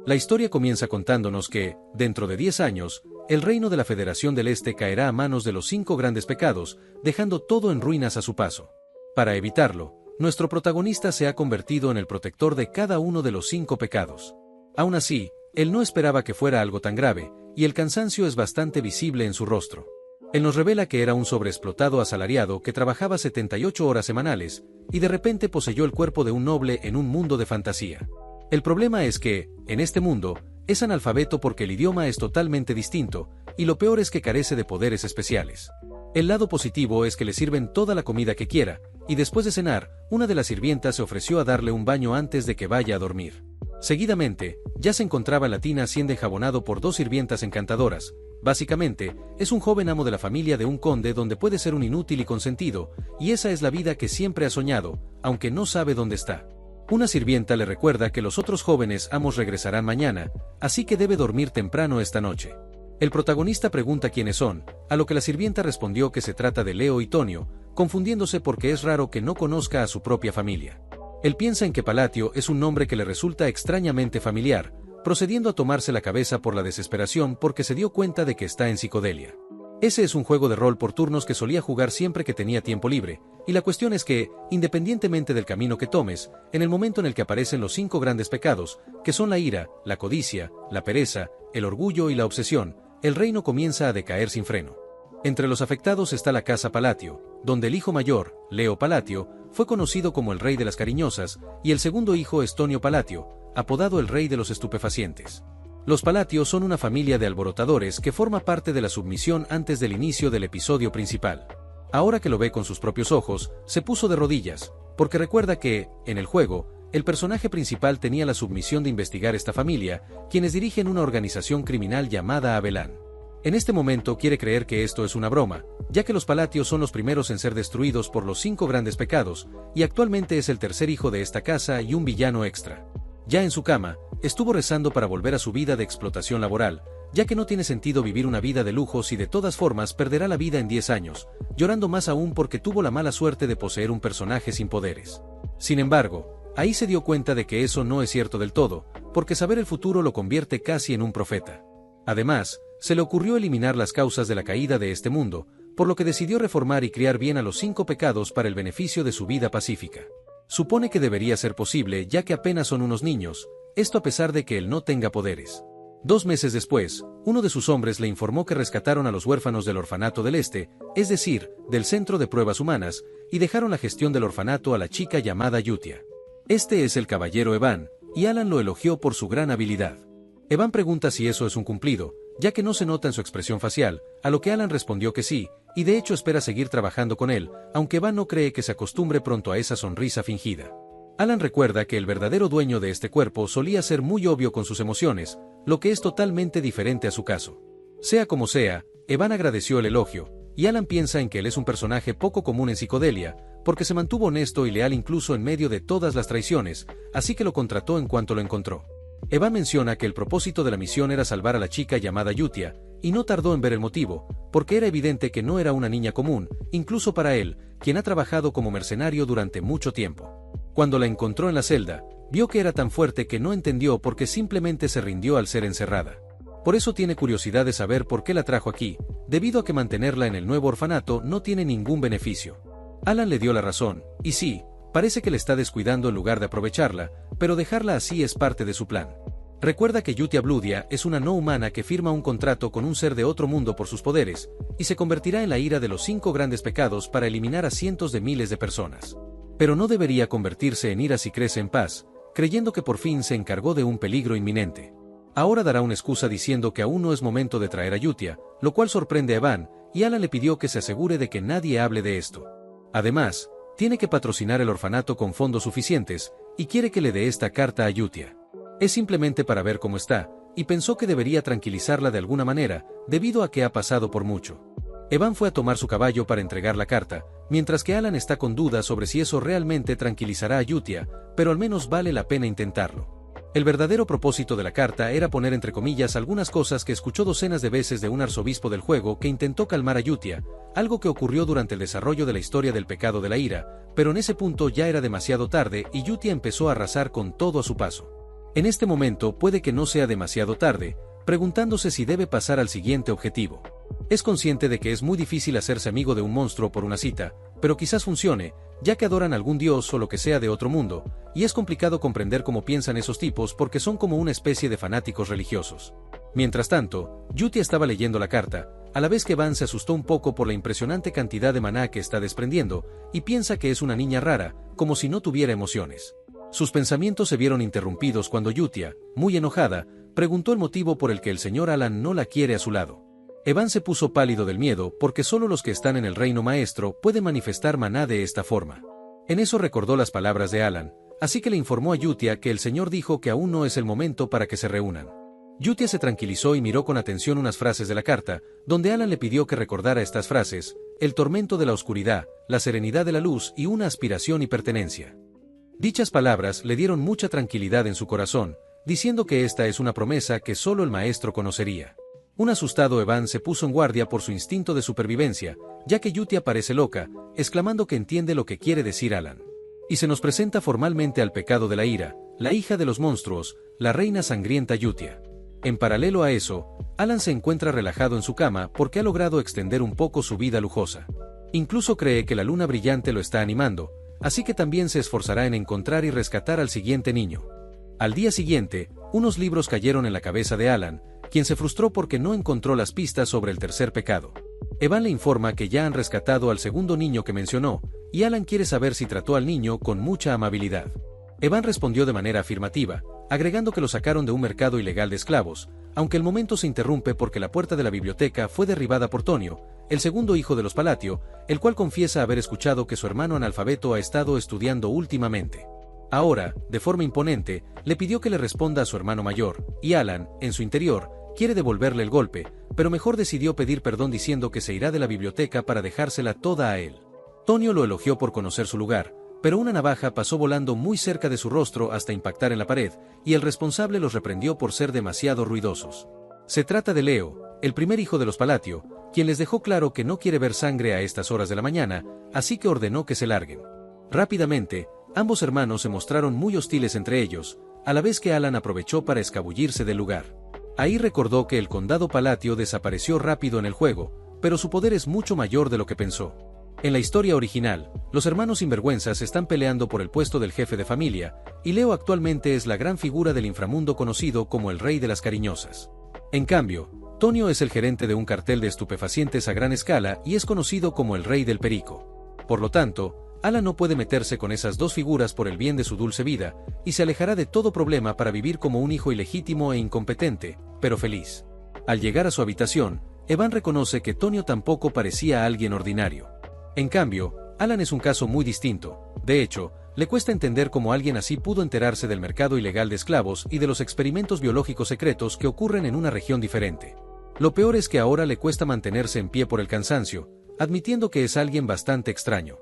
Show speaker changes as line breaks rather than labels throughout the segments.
La historia comienza contándonos que, dentro de 10 años, el reino de la Federación del Este caerá a manos de los 5 grandes pecados, dejando todo en ruinas a su paso. Para evitarlo, nuestro protagonista se ha convertido en el protector de cada uno de los 5 pecados. Aún así, él no esperaba que fuera algo tan grave, y el cansancio es bastante visible en su rostro. Él nos revela que era un sobreexplotado asalariado que trabajaba 78 horas semanales, y de repente poseyó el cuerpo de un noble en un mundo de fantasía. El problema es que, en este mundo, es analfabeto porque el idioma es totalmente distinto, y lo peor es que carece de poderes especiales. El lado positivo es que le sirven toda la comida que quiera, y después de cenar, una de las sirvientas se ofreció a darle un baño antes de que vaya a dormir. Seguidamente, ya se encontraba en la tina siendo enjabonado por 2 sirvientas encantadoras. Básicamente, es un joven amo de la familia de un conde donde puede ser un inútil y consentido, y esa es la vida que siempre ha soñado, aunque no sabe dónde está. Una sirvienta le recuerda que los otros jóvenes amos regresarán mañana, así que debe dormir temprano esta noche. El protagonista pregunta quiénes son, a lo que la sirvienta respondió que se trata de Leo y Tonio, confundiéndose porque es raro que no conozca a su propia familia. Él piensa en que Palatio es un nombre que le resulta extrañamente familiar, procediendo a tomarse la cabeza por la desesperación porque se dio cuenta de que está en psicodelia. Ese es un juego de rol por turnos que solía jugar siempre que tenía tiempo libre, y la cuestión es que, independientemente del camino que tomes, en el momento en el que aparecen los 5 grandes pecados, que son la ira, la codicia, la pereza, el orgullo y la obsesión, el reino comienza a decaer sin freno. Entre los afectados está la casa Palatio, donde el hijo mayor, Leo Palatio, fue conocido como el rey de las cariñosas, y el segundo hijo es Tonio Palatio, apodado el rey de los estupefacientes. Los Palatio son una familia de alborotadores que forma parte de la submisión antes del inicio del episodio principal. Ahora que lo ve con sus propios ojos, se puso de rodillas, porque recuerda que, en el juego, el personaje principal tenía la submisión de investigar esta familia, quienes dirigen una organización criminal llamada Abelán. En este momento quiere creer que esto es una broma, ya que los Palatio son los primeros en ser destruidos por los 5 grandes pecados, y actualmente es el tercer hijo de esta casa y un villano extra. Ya en su cama, estuvo rezando para volver a su vida de explotación laboral, ya que no tiene sentido vivir una vida de lujos y de todas formas perderá la vida en 10 años, llorando más aún porque tuvo la mala suerte de poseer un personaje sin poderes. Sin embargo, ahí se dio cuenta de que eso no es cierto del todo, porque saber el futuro lo convierte casi en un profeta. Además, se le ocurrió eliminar las causas de la caída de este mundo, por lo que decidió reformar y criar bien a los 5 pecados para el beneficio de su vida pacífica. Supone que debería ser posible ya que apenas son unos niños, esto a pesar de que él no tenga poderes. 2 meses después, uno de sus hombres le informó que rescataron a los huérfanos del orfanato del Este, es decir, del Centro de Pruebas Humanas, y dejaron la gestión del orfanato a la chica llamada Yutia. Este es el caballero Evan, y Alan lo elogió por su gran habilidad. Evan pregunta si eso es un cumplido, ya que no se nota en su expresión facial, a lo que Alan respondió que sí, y de hecho espera seguir trabajando con él, aunque Evan no cree que se acostumbre pronto a esa sonrisa fingida. Alan recuerda que el verdadero dueño de este cuerpo solía ser muy obvio con sus emociones, lo que es totalmente diferente a su caso. Sea como sea, Evan agradeció el elogio, y Alan piensa en que él es un personaje poco común en psicodelia, porque se mantuvo honesto y leal incluso en medio de todas las traiciones, así que lo contrató en cuanto lo encontró. Evan menciona que el propósito de la misión era salvar a la chica llamada Yutia, y no tardó en ver el motivo, porque era evidente que no era una niña común, incluso para él, quien ha trabajado como mercenario durante mucho tiempo. Cuando la encontró en la celda, vio que era tan fuerte que no entendió por qué simplemente se rindió al ser encerrada. Por eso tiene curiosidad de saber por qué la trajo aquí, debido a que mantenerla en el nuevo orfanato no tiene ningún beneficio. Alan le dio la razón, y sí, parece que le está descuidando en lugar de aprovecharla, pero dejarla así es parte de su plan. Recuerda que Yutia Bludia es una no humana que firma un contrato con un ser de otro mundo por sus poderes, y se convertirá en la ira de los 5 grandes pecados para eliminar a cientos de miles de personas. Pero no debería convertirse en ira si crece en paz, creyendo que por fin se encargó de un peligro inminente. Ahora dará una excusa diciendo que aún no es momento de traer a Yutia, lo cual sorprende a Evan, y Alan le pidió que se asegure de que nadie hable de esto. Además, tiene que patrocinar el orfanato con fondos suficientes, y quiere que le dé esta carta a Yutia. Es simplemente para ver cómo está, y pensó que debería tranquilizarla de alguna manera, debido a que ha pasado por mucho. Evan fue a tomar su caballo para entregar la carta, mientras que Alan está con dudas sobre si eso realmente tranquilizará a Yutia, pero al menos vale la pena intentarlo. El verdadero propósito de la carta era poner entre comillas algunas cosas que escuchó docenas de veces de un arzobispo del juego que intentó calmar a Yutia, algo que ocurrió durante el desarrollo de la historia del pecado de la ira, pero en ese punto ya era demasiado tarde y Yutia empezó a arrasar con todo a su paso. En este momento puede que no sea demasiado tarde, preguntándose si debe pasar al siguiente objetivo. Es consciente de que es muy difícil hacerse amigo de un monstruo por una cita, pero quizás funcione, ya que adoran a algún dios o lo que sea de otro mundo, y es complicado comprender cómo piensan esos tipos porque son como una especie de fanáticos religiosos. Mientras tanto, Yutia estaba leyendo la carta, a la vez que Van se asustó un poco por la impresionante cantidad de maná que está desprendiendo, y piensa que es una niña rara, como si no tuviera emociones. Sus pensamientos se vieron interrumpidos cuando Yutia, muy enojada, preguntó el motivo por el que el señor Alan no la quiere a su lado. Evan se puso pálido del miedo porque solo los que están en el reino maestro pueden manifestar maná de esta forma. En eso recordó las palabras de Alan, así que le informó a Yutia que el señor dijo que aún no es el momento para que se reúnan. Yutia se tranquilizó y miró con atención unas frases de la carta, donde Alan le pidió que recordara estas frases: el tormento de la oscuridad, la serenidad de la luz y una aspiración y pertenencia. Dichas palabras le dieron mucha tranquilidad en su corazón, diciendo que esta es una promesa que solo el maestro conocería. Un asustado Evan se puso en guardia por su instinto de supervivencia, ya que Yutia parece loca, exclamando que entiende lo que quiere decir Alan. Y se nos presenta formalmente al pecado de la ira, la hija de los monstruos, la reina sangrienta Yutia. En paralelo a eso, Alan se encuentra relajado en su cama porque ha logrado extender un poco su vida lujosa. Incluso cree que la luna brillante lo está animando, así que también se esforzará en encontrar y rescatar al siguiente niño. Al día siguiente, unos libros cayeron en la cabeza de Alan, quien se frustró porque no encontró las pistas sobre el tercer pecado. Evan le informa que ya han rescatado al segundo niño que mencionó, y Alan quiere saber si trató al niño con mucha amabilidad. Evan respondió de manera afirmativa, agregando que lo sacaron de un mercado ilegal de esclavos, aunque el momento se interrumpe porque la puerta de la biblioteca fue derribada por Tonio, el segundo hijo de los Palatio, el cual confiesa haber escuchado que su hermano analfabeto ha estado estudiando últimamente. Ahora, de forma imponente, le pidió que le responda a su hermano mayor, y Alan, en su interior, quiere devolverle el golpe, pero mejor decidió pedir perdón diciendo que se irá de la biblioteca para dejársela toda a él. Tonio lo elogió por conocer su lugar, pero una navaja pasó volando muy cerca de su rostro hasta impactar en la pared, y el responsable los reprendió por ser demasiado ruidosos. Se trata de Leo, el primer hijo de los Palatio, quien les dejó claro que no quiere ver sangre a estas horas de la mañana, así que ordenó que se larguen. Rápidamente, ambos hermanos se mostraron muy hostiles entre ellos, a la vez que Alan aprovechó para escabullirse del lugar. Ahí recordó que el condado Palatio desapareció rápido en el juego, pero su poder es mucho mayor de lo que pensó. En la historia original, los hermanos sinvergüenzas están peleando por el puesto del jefe de familia, y Leo actualmente es la gran figura del inframundo conocido como el Rey de las Cariñosas. En cambio, Tonio es el gerente de un cartel de estupefacientes a gran escala y es conocido como el Rey del Perico. Por lo tanto, Alan no puede meterse con esas dos figuras por el bien de su dulce vida, y se alejará de todo problema para vivir como un hijo ilegítimo e incompetente, pero feliz. Al llegar a su habitación, Evan reconoce que Tonio tampoco parecía alguien ordinario. En cambio, Alan es un caso muy distinto. De hecho, le cuesta entender cómo alguien así pudo enterarse del mercado ilegal de esclavos y de los experimentos biológicos secretos que ocurren en una región diferente. Lo peor es que ahora le cuesta mantenerse en pie por el cansancio, admitiendo que es alguien bastante extraño.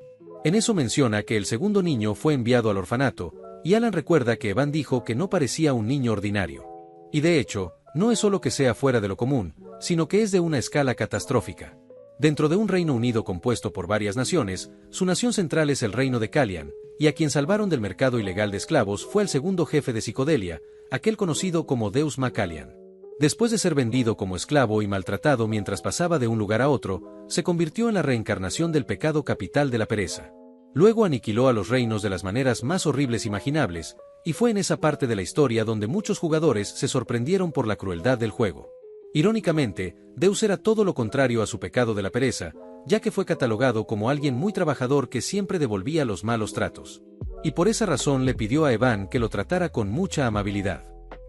En eso menciona que el segundo niño fue enviado al orfanato, y Alan recuerda que Evan dijo que no parecía un niño ordinario. Y de hecho, no es solo que sea fuera de lo común, sino que es de una escala catastrófica. Dentro de un Reino Unido compuesto por varias naciones, su nación central es el reino de Calian, y a quien salvaron del mercado ilegal de esclavos fue el segundo jefe de Psicodelia, aquel conocido como Deus Macalian. Después de ser vendido como esclavo y maltratado mientras pasaba de un lugar a otro, se convirtió en la reencarnación del pecado capital de la pereza. Luego aniquiló a los reinos de las maneras más horribles imaginables, y fue en esa parte de la historia donde muchos jugadores se sorprendieron por la crueldad del juego. Irónicamente, Deus era todo lo contrario a su pecado de la pereza, ya que fue catalogado como alguien muy trabajador que siempre devolvía los malos tratos. Y por esa razón le pidió a Evan que lo tratara con mucha amabilidad.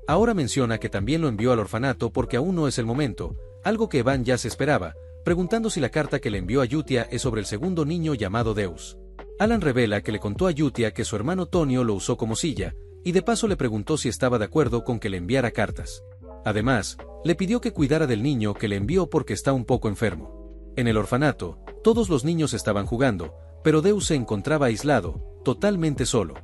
Ahora menciona que también lo envió al orfanato porque aún no es el momento, algo que Evan ya se esperaba, preguntando si la carta que le envió a Yutia es sobre el segundo niño llamado Deus. Alan revela que le contó a Yutia que su hermano Tonio lo usó como silla, y de paso le preguntó si estaba de acuerdo con que le enviara cartas. Además, le pidió que cuidara del niño que le envió porque está un poco enfermo. En el orfanato, todos los niños estaban jugando, pero Deus se encontraba aislado, totalmente solo.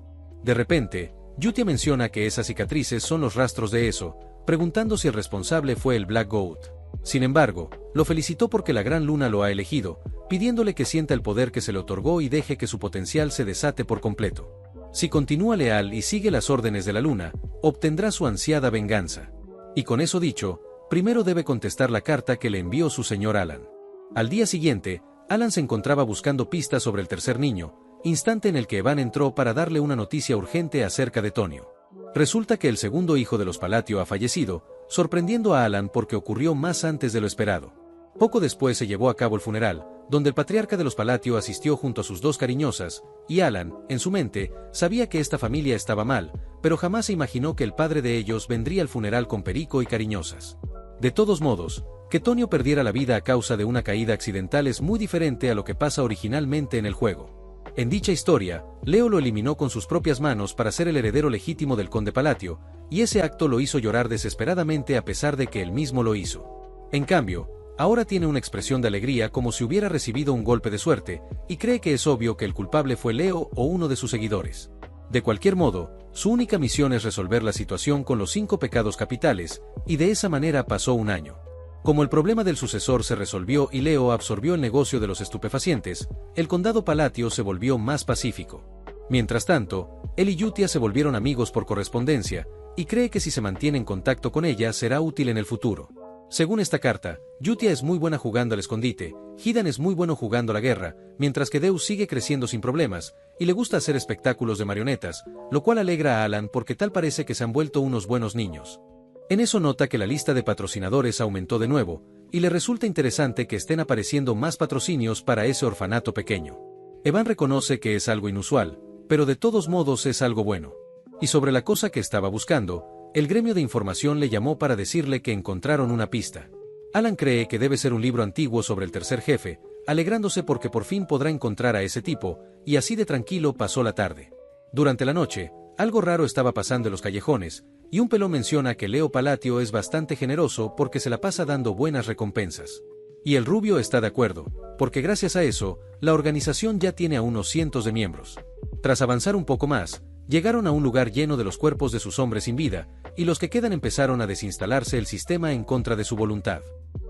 De repente, Yutia menciona que esas cicatrices son los rastros de eso, preguntando si el responsable fue el Black Goat. Sin embargo, lo felicitó porque la Gran Luna lo ha elegido, pidiéndole que sienta el poder que se le otorgó y deje que su potencial se desate por completo. Si continúa leal y sigue las órdenes de la luna, obtendrá su ansiada venganza. Y con eso dicho, primero debe contestar la carta que le envió su señor Alan. Al día siguiente, Alan se encontraba buscando pistas sobre el tercer niño, instante en el que Evan entró para darle una noticia urgente acerca de Tonio. Resulta que el segundo hijo de los Palatio ha fallecido, sorprendiendo a Alan porque ocurrió más antes de lo esperado. Poco después se llevó a cabo el funeral, donde el patriarca de los Palatio asistió junto a sus dos cariñosas, y Alan, en su mente, sabía que esta familia estaba mal, pero jamás se imaginó que el padre de ellos vendría al funeral con Perico y cariñosas. De todos modos, que Tonio perdiera la vida a causa de una caída accidental es muy diferente a lo que pasa originalmente en el juego. En dicha historia, Leo lo eliminó con sus propias manos para ser el heredero legítimo del conde Palatio, y ese acto lo hizo llorar desesperadamente a pesar de que él mismo lo hizo. En cambio, ahora tiene una expresión de alegría como si hubiera recibido un golpe de suerte, y cree que es obvio que el culpable fue Leo o uno de sus seguidores. De cualquier modo, su única misión es resolver la situación con los 5 pecados capitales, y de esa manera pasó un año. Como el problema del sucesor se resolvió y Leo absorbió el negocio de los estupefacientes, el condado Palatio se volvió más pacífico. Mientras tanto, él y Yutia se volvieron amigos por correspondencia, y cree que si se mantiene en contacto con ella será útil en el futuro. Según esta carta, Yutia es muy buena jugando al escondite, Hidan es muy bueno jugando a la guerra, mientras que Deus sigue creciendo sin problemas, y le gusta hacer espectáculos de marionetas, lo cual alegra a Alan porque tal parece que se han vuelto unos buenos niños. En eso nota que la lista de patrocinadores aumentó de nuevo, y le resulta interesante que estén apareciendo más patrocinios para ese orfanato pequeño. Evan reconoce que es algo inusual, pero de todos modos es algo bueno. Y sobre la cosa que estaba buscando, el gremio de información le llamó para decirle que encontraron una pista. Alan cree que debe ser un libro antiguo sobre el tercer jefe, alegrándose porque por fin podrá encontrar a ese tipo, y así de tranquilo pasó la tarde. Durante la noche, algo raro estaba pasando en los callejones, y un pelón menciona que Leo Palatio es bastante generoso porque se la pasa dando buenas recompensas. Y el rubio está de acuerdo, porque gracias a eso, la organización ya tiene a unos cientos de miembros. Tras avanzar un poco más, llegaron a un lugar lleno de los cuerpos de sus hombres sin vida, y los que quedan empezaron a desinstalarse el sistema en contra de su voluntad.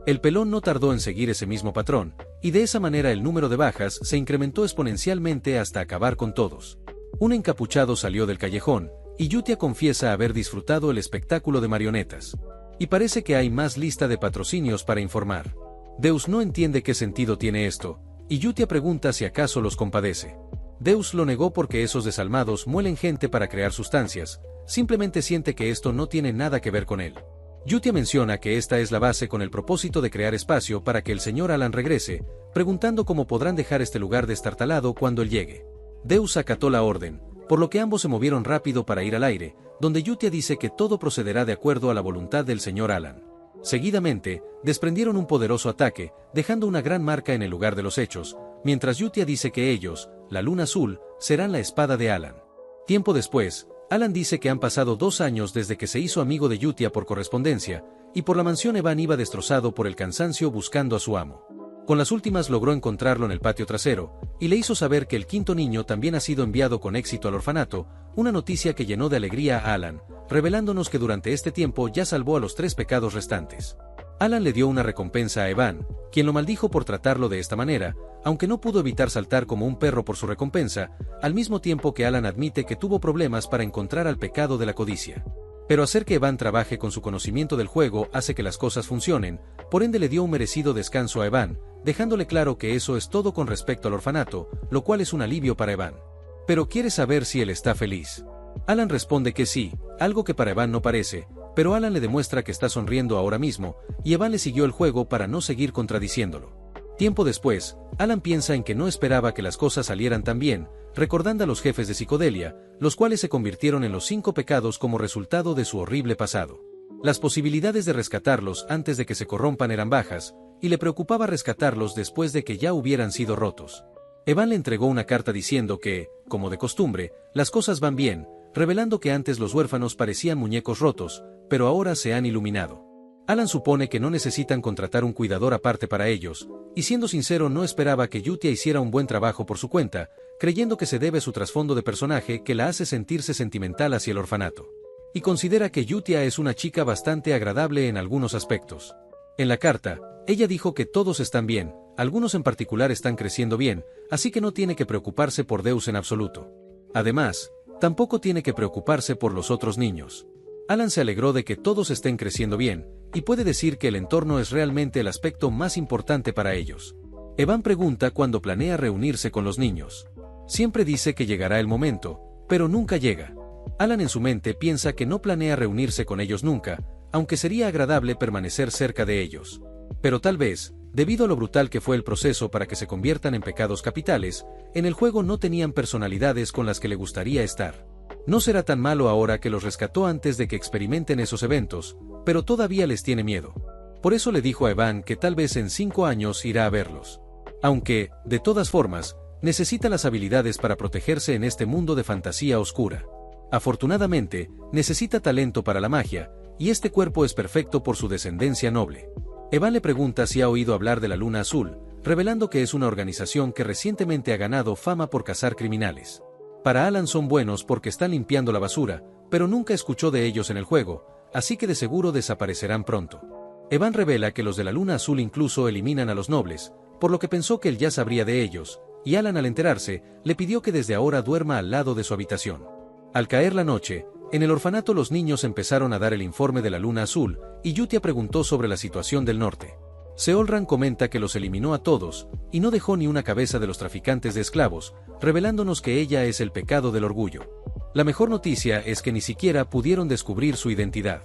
El pelón no tardó en seguir ese mismo patrón, y de esa manera el número de bajas se incrementó exponencialmente hasta acabar con todos. Un encapuchado salió del callejón, y Yutia confiesa haber disfrutado el espectáculo de marionetas. Y parece que hay más lista de patrocinios para informar. Deus no entiende qué sentido tiene esto, y Yutia pregunta si acaso los compadece. Deus lo negó porque esos desalmados muelen gente para crear sustancias, simplemente siente que esto no tiene nada que ver con él. Yutia menciona que esta es la base con el propósito de crear espacio para que el señor Alan regrese, preguntando cómo podrán dejar este lugar destartalado cuando él llegue. Deus acató la orden, por lo que ambos se movieron rápido para ir al aire, donde Yutia dice que todo procederá de acuerdo a la voluntad del señor Alan. Seguidamente, desprendieron un poderoso ataque, dejando una gran marca en el lugar de los hechos, mientras Yutia dice que ellos, la Luna Azul, serán la espada de Alan. Tiempo después, Alan dice que han pasado 2 años desde que se hizo amigo de Yutia por correspondencia, y por la mansión Evan iba destrozado por el cansancio buscando a su amo. Con las últimas logró encontrarlo en el patio trasero, y le hizo saber que el 5º niño también ha sido enviado con éxito al orfanato, una noticia que llenó de alegría a Alan, revelándonos que durante este tiempo ya salvó a los 3 pecados restantes. Alan le dio una recompensa a Evan, quien lo maldijo por tratarlo de esta manera, aunque no pudo evitar saltar como un perro por su recompensa, al mismo tiempo que Alan admite que tuvo problemas para encontrar al pecado de la codicia. Pero hacer que Evan trabaje con su conocimiento del juego hace que las cosas funcionen, por ende le dio un merecido descanso a Evan, dejándole claro que eso es todo con respecto al orfanato, lo cual es un alivio para Evan. Pero quiere saber si él está feliz. Alan responde que sí, algo que para Evan no parece, pero Alan le demuestra que está sonriendo ahora mismo, y Evan le siguió el juego para no seguir contradiciéndolo. Tiempo después, Alan piensa en que no esperaba que las cosas salieran tan bien, recordando a los jefes de Psicodelia, los cuales se convirtieron en los 5 pecados como resultado de su horrible pasado. Las posibilidades de rescatarlos antes de que se corrompan eran bajas, y le preocupaba rescatarlos después de que ya hubieran sido rotos. Evan le entregó una carta diciendo que, como de costumbre, las cosas van bien, revelando que antes los huérfanos parecían muñecos rotos, pero ahora se han iluminado. Alan supone que no necesitan contratar un cuidador aparte para ellos, y siendo sincero no esperaba que Yutia hiciera un buen trabajo por su cuenta, creyendo que se debe a su trasfondo de personaje que la hace sentirse sentimental hacia el orfanato. Y considera que Yutia es una chica bastante agradable en algunos aspectos. En la carta, ella dijo que todos están bien, algunos en particular están creciendo bien, así que no tiene que preocuparse por Deus en absoluto. Además, Tampoco tiene que preocuparse por los otros niños. Alan se alegró de que todos estén creciendo bien, y puede decir que el entorno es realmente el aspecto más importante para ellos. Evan pregunta cuándo planea reunirse con los niños. Siempre dice que llegará el momento, pero nunca llega. Alan en su mente piensa que no planea reunirse con ellos nunca, aunque sería agradable permanecer cerca de ellos. Pero tal vez, debido a lo brutal que fue el proceso para que se conviertan en pecados capitales, en el juego no tenían personalidades con las que le gustaría estar. No será tan malo ahora que los rescató antes de que experimenten esos eventos, pero todavía les tiene miedo. Por eso le dijo a Evan que tal vez en 5 años irá a verlos. Aunque, de todas formas, necesita las habilidades para protegerse en este mundo de fantasía oscura. Afortunadamente, necesita talento para la magia, y este cuerpo es perfecto por su descendencia noble. Evan le pregunta si ha oído hablar de la Luna Azul, revelando que es una organización que recientemente ha ganado fama por cazar criminales. Para Alan son buenos porque están limpiando la basura, pero nunca escuchó de ellos en el juego, así que de seguro desaparecerán pronto. Evan revela que los de la Luna Azul incluso eliminan a los nobles, por lo que pensó que él ya sabría de ellos, y Alan al enterarse, le pidió que desde ahora duerma al lado de su habitación. Al caer la noche, en el orfanato los niños empezaron a dar el informe de la Luna Azul, y Yutia preguntó sobre la situación del norte. Seolran comenta que los eliminó a todos, y no dejó ni una cabeza de los traficantes de esclavos, revelándonos que ella es el pecado del orgullo. La mejor noticia es que ni siquiera pudieron descubrir su identidad.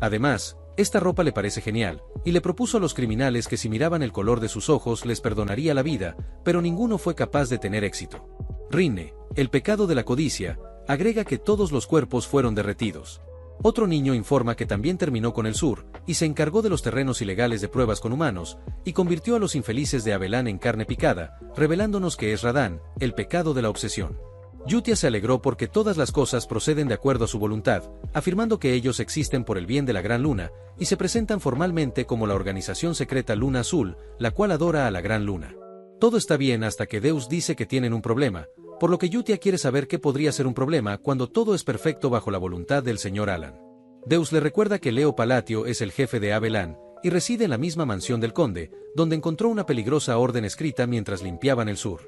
Además, esta ropa le parece genial, y le propuso a los criminales que si miraban el color de sus ojos les perdonaría la vida, pero ninguno fue capaz de tener éxito. Rinne, el pecado de la codicia, agrega que todos los cuerpos fueron derretidos. Otro niño informa que también terminó con el sur, y se encargó de los terrenos ilegales de pruebas con humanos, y convirtió a los infelices de Abelan en carne picada, revelándonos que es Radán, el pecado de la obsesión. Yutia se alegró porque todas las cosas proceden de acuerdo a su voluntad, afirmando que ellos existen por el bien de la Gran Luna, y se presentan formalmente como la organización secreta Luna Azul, la cual adora a la Gran Luna. Todo está bien hasta que Deus dice que tienen un problema, por lo que Yutia quiere saber qué podría ser un problema cuando todo es perfecto bajo la voluntad del señor Alan. Deus le recuerda que Leo Palatio es el jefe de Abelan, y reside en la misma mansión del conde, donde encontró una peligrosa orden escrita mientras limpiaban el sur.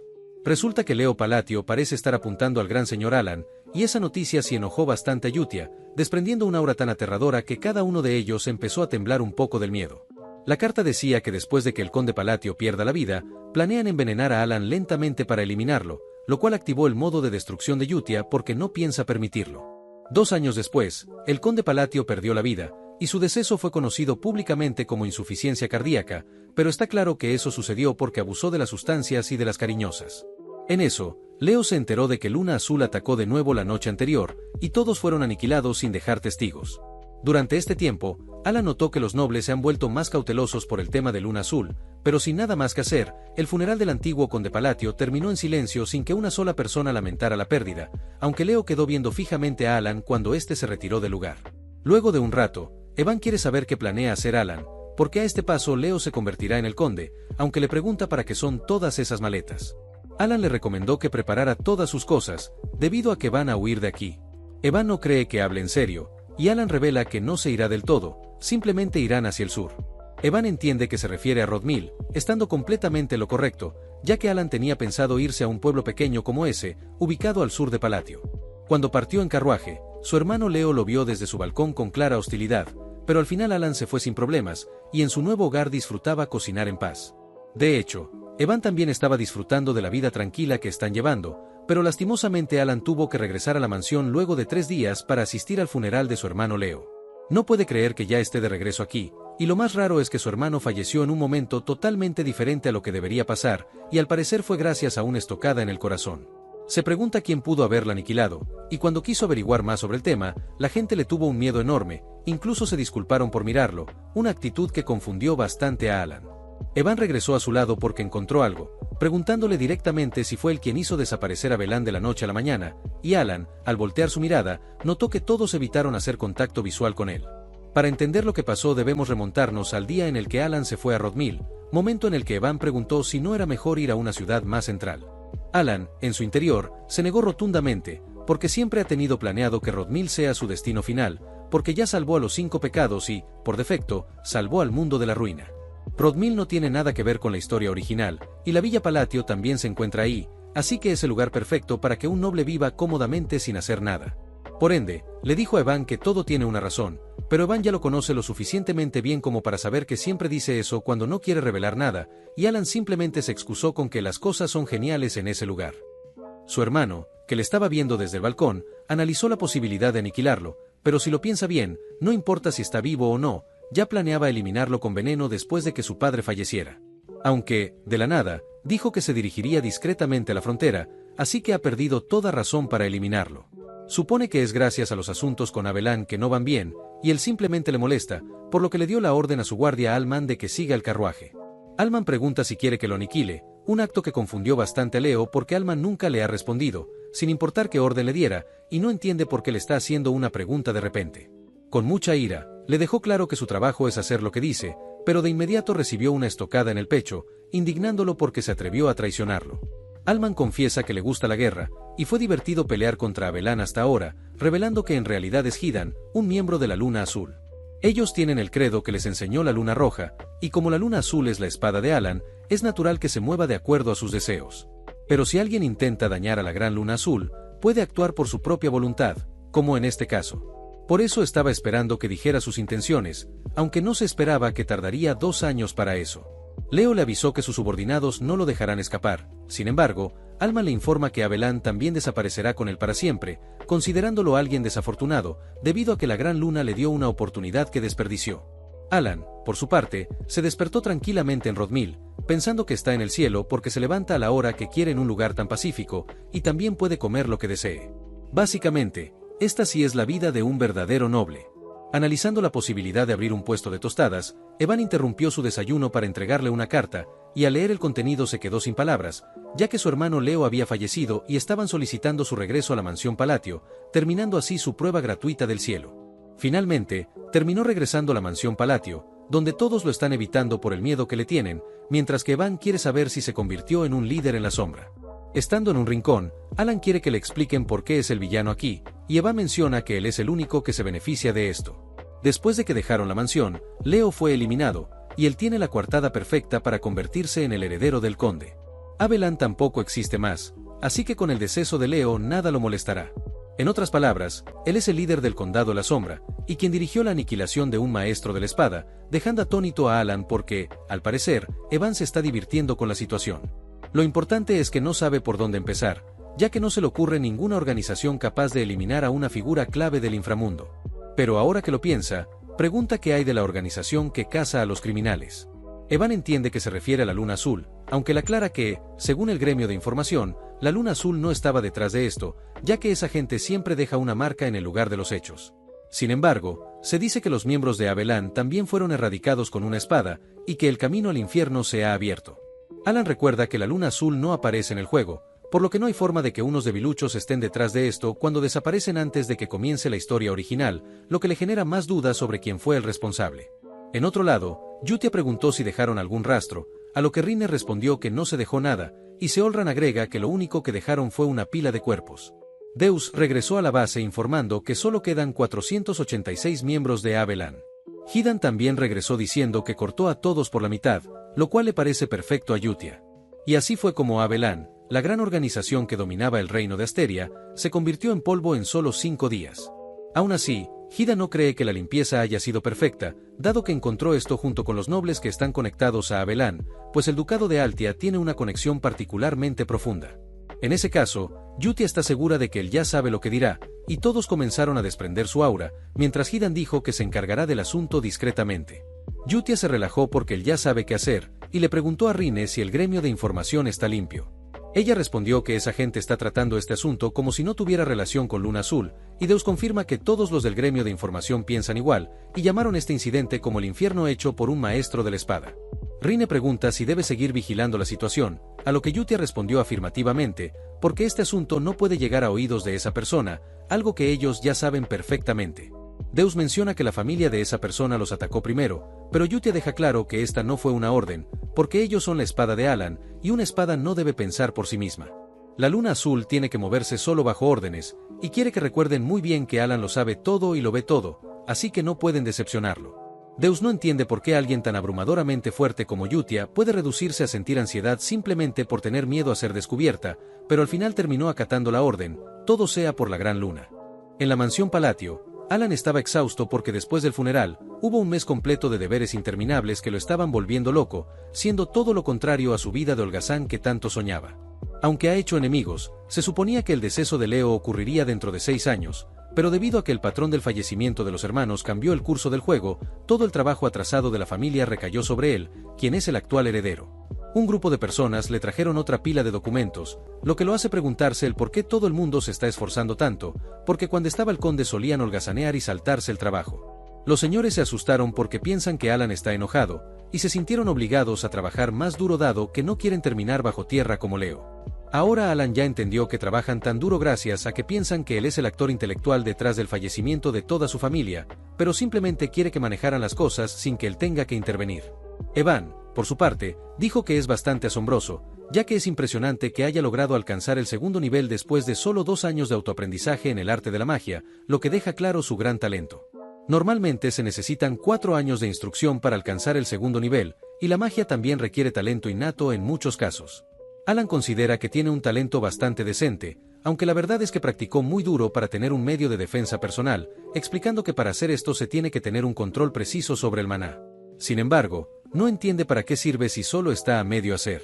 Resulta que Leo Palatio parece estar apuntando al gran señor Alan, y esa noticia sí enojó bastante a Yutia, desprendiendo una aura tan aterradora que cada uno de ellos empezó a temblar un poco del miedo. La carta decía que después de que el conde Palatio pierda la vida, planean envenenar a Alan lentamente para eliminarlo, lo cual activó el modo de destrucción de Yutia porque no piensa permitirlo. 2 años después, el conde Palatio perdió la vida, y su deceso fue conocido públicamente como insuficiencia cardíaca, pero está claro que eso sucedió porque abusó de las sustancias y de las cariñosas. En eso, Leo se enteró de que Luna Azul atacó de nuevo la noche anterior, y todos fueron aniquilados sin dejar testigos. Durante este tiempo, Alan notó que los nobles se han vuelto más cautelosos por el tema de Luna Azul, pero sin nada más que hacer, el funeral del antiguo conde Palatio terminó en silencio sin que una sola persona lamentara la pérdida, aunque Leo quedó viendo fijamente a Alan cuando éste se retiró del lugar. Luego de un rato, Evan quiere saber qué planea hacer Alan, porque a este paso Leo se convertirá en el conde, aunque le pregunta para qué son todas esas maletas. Alan le recomendó que preparara todas sus cosas, debido a que van a huir de aquí. Evan no cree que hable en serio, y Alan revela que no se irá del todo, simplemente irán hacia el sur. Evan entiende que se refiere a Rodmil, estando completamente lo correcto, ya que Alan tenía pensado irse a un pueblo pequeño como ese, ubicado al sur de Palatio. Cuando partió en carruaje, su hermano Leo lo vio desde su balcón con clara hostilidad, pero al final Alan se fue sin problemas, y en su nuevo hogar disfrutaba cocinar en paz. De hecho, Evan también estaba disfrutando de la vida tranquila que están llevando, pero lastimosamente Alan tuvo que regresar a la mansión luego de 3 días para asistir al funeral de su hermano Leo. No puede creer que ya esté de regreso aquí, y lo más raro es que su hermano falleció en un momento totalmente diferente a lo que debería pasar, y al parecer fue gracias a una estocada en el corazón. Se pregunta quién pudo haberla aniquilado, y cuando quiso averiguar más sobre el tema, la gente le tuvo un miedo enorme, incluso se disculparon por mirarlo, una actitud que confundió bastante a Alan. Evan regresó a su lado porque encontró algo, preguntándole directamente si fue él quien hizo desaparecer a Abelan de la noche a la mañana, y Alan, al voltear su mirada, notó que todos evitaron hacer contacto visual con él. Para entender lo que pasó debemos remontarnos al día en el que Alan se fue a Rodmil, momento en el que Evan preguntó si no era mejor ir a una ciudad más central. Alan, en su interior, se negó rotundamente, porque siempre ha tenido planeado que Rodmil sea su destino final, porque ya salvó a los 5 pecados y, por defecto, salvó al mundo de la ruina. Rodmil no tiene nada que ver con la historia original, y la Villa Palatio también se encuentra ahí, así que es el lugar perfecto para que un noble viva cómodamente sin hacer nada. Por ende, le dijo a Evan que todo tiene una razón, pero Evan ya lo conoce lo suficientemente bien como para saber que siempre dice eso cuando no quiere revelar nada, y Alan simplemente se excusó con que las cosas son geniales en ese lugar. Su hermano, que le estaba viendo desde el balcón, analizó la posibilidad de aniquilarlo, pero si lo piensa bien, no importa si está vivo o no, ya planeaba eliminarlo con veneno después de que su padre falleciera. Aunque, de la nada, dijo que se dirigiría discretamente a la frontera, así que ha perdido toda razón para eliminarlo. Supone que es gracias a los asuntos con Abelan que no van bien, y él simplemente le molesta, por lo que le dio la orden a su guardia Alman de que siga el carruaje. Alman pregunta si quiere que lo aniquile, un acto que confundió bastante a Leo porque Alman nunca le ha respondido, sin importar qué orden le diera, y no entiende por qué le está haciendo una pregunta de repente. Con mucha ira, le dejó claro que su trabajo es hacer lo que dice, pero de inmediato recibió una estocada en el pecho, indignándolo porque se atrevió a traicionarlo. Alman confiesa que le gusta la guerra, y fue divertido pelear contra Abelan hasta ahora, revelando que en realidad es Hidan, un miembro de la Luna Azul. Ellos tienen el credo que les enseñó la Luna Roja, y como la Luna Azul es la espada de Alan, es natural que se mueva de acuerdo a sus deseos. Pero si alguien intenta dañar a la Gran Luna Azul, puede actuar por su propia voluntad, como en este caso. Por eso estaba esperando que dijera sus intenciones, aunque no se esperaba que tardaría 2 años para eso. Leo le avisó que sus subordinados no lo dejarán escapar, sin embargo, Alman le informa que Abelan también desaparecerá con él para siempre, considerándolo alguien desafortunado, debido a que la Gran Luna le dio una oportunidad que desperdició. Alan, por su parte, se despertó tranquilamente en Rodmill, pensando que está en el cielo porque se levanta a la hora que quiere en un lugar tan pacífico, y también puede comer lo que desee. Básicamente, esta sí es la vida de un verdadero noble. Analizando la posibilidad de abrir un puesto de tostadas, Evan interrumpió su desayuno para entregarle una carta, y al leer el contenido se quedó sin palabras, ya que su hermano Leo había fallecido y estaban solicitando su regreso a la mansión Palatio, terminando así su prueba gratuita del cielo. Finalmente, terminó regresando a la mansión Palatio, donde todos lo están evitando por el miedo que le tienen, mientras que Evan quiere saber si se convirtió en un líder en la sombra. Estando en un rincón, Alan quiere que le expliquen por qué es el villano aquí, y Evan menciona que él es el único que se beneficia de esto. Después de que dejaron la mansión, Leo fue eliminado, y él tiene la coartada perfecta para convertirse en el heredero del conde. Abelan tampoco existe más, así que con el deceso de Leo nada lo molestará. En otras palabras, él es el líder del condado La Sombra, y quien dirigió la aniquilación de un maestro de la espada, dejando atónito a Alan porque, al parecer, Evan se está divirtiendo con la situación. Lo importante es que no sabe por dónde empezar, ya que no se le ocurre ninguna organización capaz de eliminar a una figura clave del inframundo. Pero ahora que lo piensa, pregunta qué hay de la organización que caza a los criminales. Evan entiende que se refiere a la Luna Azul, aunque le aclara que, según el gremio de información, la Luna Azul no estaba detrás de esto, ya que esa gente siempre deja una marca en el lugar de los hechos. Sin embargo, se dice que los miembros de Abelan también fueron erradicados con una espada, y que el camino al infierno se ha abierto. Alan recuerda que la Luna Azul no aparece en el juego, por lo que no hay forma de que unos debiluchos estén detrás de esto cuando desaparecen antes de que comience la historia original, lo que le genera más dudas sobre quién fue el responsable. En otro lado, Yutia preguntó si dejaron algún rastro, a lo que Rine respondió que no se dejó nada, y Seolran agrega que lo único que dejaron fue una pila de cuerpos. Deus regresó a la base informando que solo quedan 486 miembros de Abelan. Hidan también regresó diciendo que cortó a todos por la mitad, lo cual le parece perfecto a Yutia. Y así fue como Abelan, la gran organización que dominaba el reino de Asteria, se convirtió en polvo en solo 5 días. Aún así, Hidan no cree que la limpieza haya sido perfecta, dado que encontró esto junto con los nobles que están conectados a Abelan, pues el ducado de Altia tiene una conexión particularmente profunda. En ese caso, Yutia está segura de que él ya sabe lo que dirá, y todos comenzaron a desprender su aura, mientras Hidan dijo que se encargará del asunto discretamente. Yutia se relajó porque él ya sabe qué hacer, y le preguntó a Rine si el gremio de información está limpio. Ella respondió que esa gente está tratando este asunto como si no tuviera relación con Luna Azul, y Deus confirma que todos los del gremio de información piensan igual, y llamaron este incidente como el infierno hecho por un maestro de la espada. Rine pregunta si debe seguir vigilando la situación, a lo que Yutia respondió afirmativamente, porque este asunto no puede llegar a oídos de esa persona, algo que ellos ya saben perfectamente. Deus menciona que la familia de esa persona los atacó primero, pero Yutia deja claro que esta no fue una orden, porque ellos son la espada de Alan, y una espada no debe pensar por sí misma. La Luna Azul tiene que moverse solo bajo órdenes, y quiere que recuerden muy bien que Alan lo sabe todo y lo ve todo, así que no pueden decepcionarlo. Deus no entiende por qué alguien tan abrumadoramente fuerte como Yutia puede reducirse a sentir ansiedad simplemente por tener miedo a ser descubierta, pero al final terminó acatando la orden, todo sea por la gran luna. En la mansión Palatio, Alan estaba exhausto porque después del funeral, hubo un mes completo de deberes interminables que lo estaban volviendo loco, siendo todo lo contrario a su vida de holgazán que tanto soñaba. Aunque ha hecho enemigos, se suponía que el deceso de Leo ocurriría dentro de 6 años, pero debido a que el patrón del fallecimiento de los hermanos cambió el curso del juego, todo el trabajo atrasado de la familia recayó sobre él, quien es el actual heredero. Un grupo de personas le trajeron otra pila de documentos, lo que lo hace preguntarse el por qué todo el mundo se está esforzando tanto, porque cuando estaba el conde solían holgazanear y saltarse el trabajo. Los señores se asustaron porque piensan que Alan está enojado, y se sintieron obligados a trabajar más duro dado que no quieren terminar bajo tierra como Leo. Ahora Alan ya entendió que trabajan tan duro gracias a que piensan que él es el actor intelectual detrás del fallecimiento de toda su familia, pero simplemente quiere que manejaran las cosas sin que él tenga que intervenir. Evan, por su parte, dijo que es bastante asombroso, ya que es impresionante que haya logrado alcanzar el segundo nivel después de solo 2 años de autoaprendizaje en el arte de la magia, lo que deja claro su gran talento. Normalmente se necesitan 4 años de instrucción para alcanzar el segundo nivel, y la magia también requiere talento innato en muchos casos. Alan considera que tiene un talento bastante decente, aunque la verdad es que practicó muy duro para tener un medio de defensa personal, explicando que para hacer esto se tiene que tener un control preciso sobre el maná. Sin embargo, no entiende para qué sirve si solo está a medio hacer.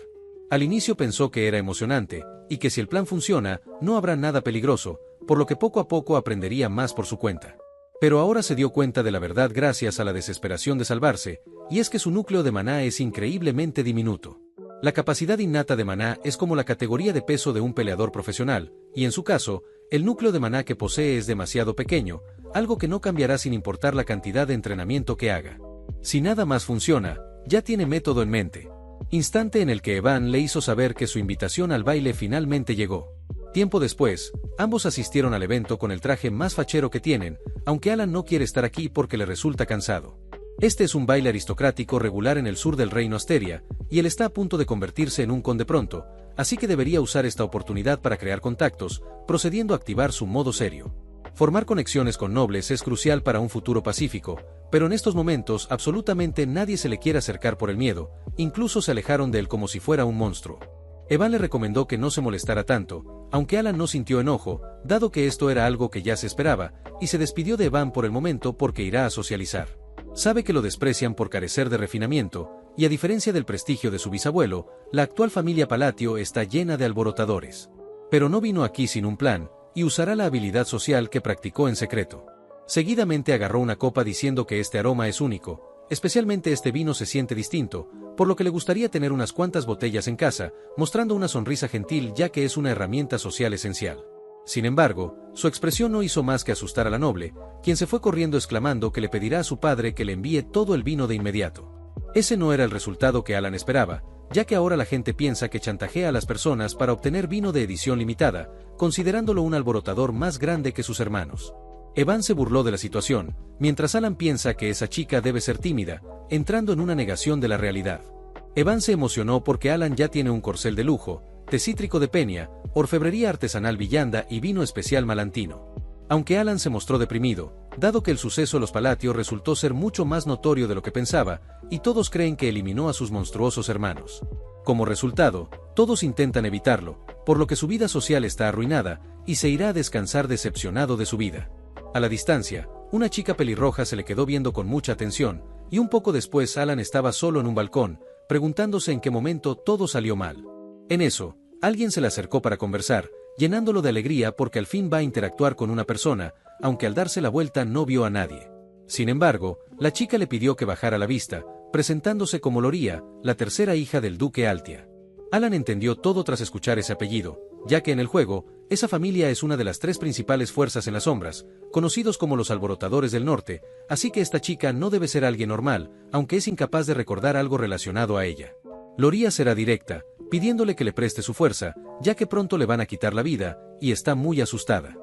Al inicio pensó que era emocionante, y que si el plan funciona, no habrá nada peligroso, por lo que poco a poco aprendería más por su cuenta. Pero ahora se dio cuenta de la verdad gracias a la desesperación de salvarse, y es que su núcleo de maná es increíblemente diminuto. La capacidad innata de maná es como la categoría de peso de un peleador profesional, y en su caso, el núcleo de maná que posee es demasiado pequeño, algo que no cambiará sin importar la cantidad de entrenamiento que haga. Si nada más funciona, ya tiene método en mente. Instante en el que Evan le hizo saber que su invitación al baile finalmente llegó. Tiempo después, ambos asistieron al evento con el traje más fachero que tienen, aunque Alan no quiere estar aquí porque le resulta cansado. Este es un baile aristocrático regular en el sur del reino Asteria, y él está a punto de convertirse en un conde pronto, así que debería usar esta oportunidad para crear contactos, procediendo a activar su modo serio. Formar conexiones con nobles es crucial para un futuro pacífico, pero en estos momentos absolutamente nadie se le quiere acercar por el miedo, incluso se alejaron de él como si fuera un monstruo. Evan le recomendó que no se molestara tanto, aunque Alan no sintió enojo, dado que esto era algo que ya se esperaba, y se despidió de Evan por el momento porque irá a socializar. Sabe que lo desprecian por carecer de refinamiento, y a diferencia del prestigio de su bisabuelo, la actual familia Palatio está llena de alborotadores. Pero no vino aquí sin un plan, y usará la habilidad social que practicó en secreto. Seguidamente agarró una copa diciendo que este aroma es único, especialmente este vino se siente distinto, por lo que le gustaría tener unas cuantas botellas en casa, mostrando una sonrisa gentil ya que es una herramienta social esencial. Sin embargo, su expresión no hizo más que asustar a la noble, quien se fue corriendo exclamando que le pedirá a su padre que le envíe todo el vino de inmediato. Ese no era el resultado que Alan esperaba, ya que ahora la gente piensa que chantajea a las personas para obtener vino de edición limitada, considerándolo un alborotador más grande que sus hermanos. Evan se burló de la situación, mientras Alan piensa que esa chica debe ser tímida, entrando en una negación de la realidad. Evan se emocionó porque Alan ya tiene un corcel de lujo, té cítrico de Peña, orfebrería artesanal Villanda y vino especial malantino. Aunque Alan se mostró deprimido, dado que el suceso de los Palatios resultó ser mucho más notorio de lo que pensaba, y todos creen que eliminó a sus monstruosos hermanos. Como resultado, todos intentan evitarlo, por lo que su vida social está arruinada, y se irá a descansar decepcionado de su vida. A la distancia, una chica pelirroja se le quedó viendo con mucha atención, y un poco después Alan estaba solo en un balcón, preguntándose en qué momento todo salió mal. En eso, alguien se le acercó para conversar, llenándolo de alegría porque al fin va a interactuar con una persona, aunque al darse la vuelta no vio a nadie. Sin embargo, la chica le pidió que bajara la vista, presentándose como Loría, la tercera hija del duque Altia. Alan entendió todo tras escuchar ese apellido, ya que en el juego, esa familia es una de las 3 principales fuerzas en las sombras, conocidos como los alborotadores del norte, así que esta chica no debe ser alguien normal, aunque es incapaz de recordar algo relacionado a ella. Loría será directa, pidiéndole que le preste su fuerza, ya que pronto le van a quitar la vida, y está muy asustada.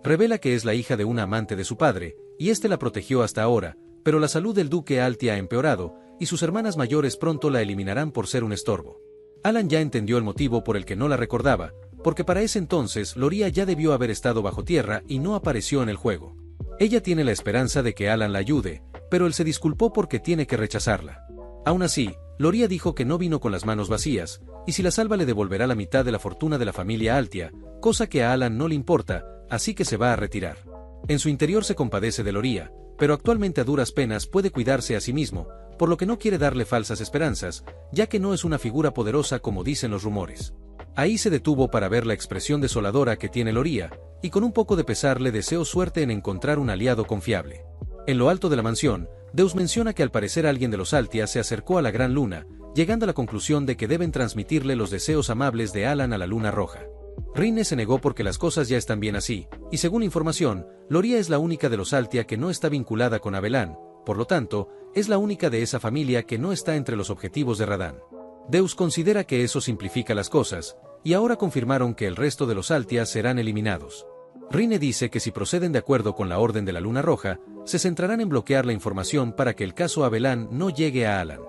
Revela que es la hija de una amante de su padre, y este la protegió hasta ahora, pero la salud del duque Altia ha empeorado, y sus hermanas mayores pronto la eliminarán por ser un estorbo. Alan ya entendió el motivo por el que no la recordaba, porque para ese entonces Loría ya debió haber estado bajo tierra y no apareció en el juego. Ella tiene la esperanza de que Alan la ayude, pero él se disculpó porque tiene que rechazarla. Aún así, Loria dijo que no vino con las manos vacías, y si la salva le devolverá la mitad de la fortuna de la familia Altia, cosa que a Alan no le importa, así que se va a retirar. En su interior se compadece de Loria, pero actualmente a duras penas puede cuidarse a sí mismo, por lo que no quiere darle falsas esperanzas, ya que no es una figura poderosa como dicen los rumores. Ahí se detuvo para ver la expresión desoladora que tiene Loria, y con un poco de pesar le deseó suerte en encontrar un aliado confiable. En lo alto de la mansión, Deus menciona que al parecer alguien de los Altia se acercó a la Gran Luna, llegando a la conclusión de que deben transmitirle los deseos amables de Alan a la Luna Roja. Rinne se negó porque las cosas ya están bien así, y según información, Loria es la única de los Altia que no está vinculada con Abelan, por lo tanto, es la única de esa familia que no está entre los objetivos de Radahn. Deus considera que eso simplifica las cosas, y ahora confirmaron que el resto de los Altia serán eliminados. Rinne dice que si proceden de acuerdo con la Orden de la Luna Roja, se centrarán en bloquear la información para que el caso Abelan no llegue a Alan.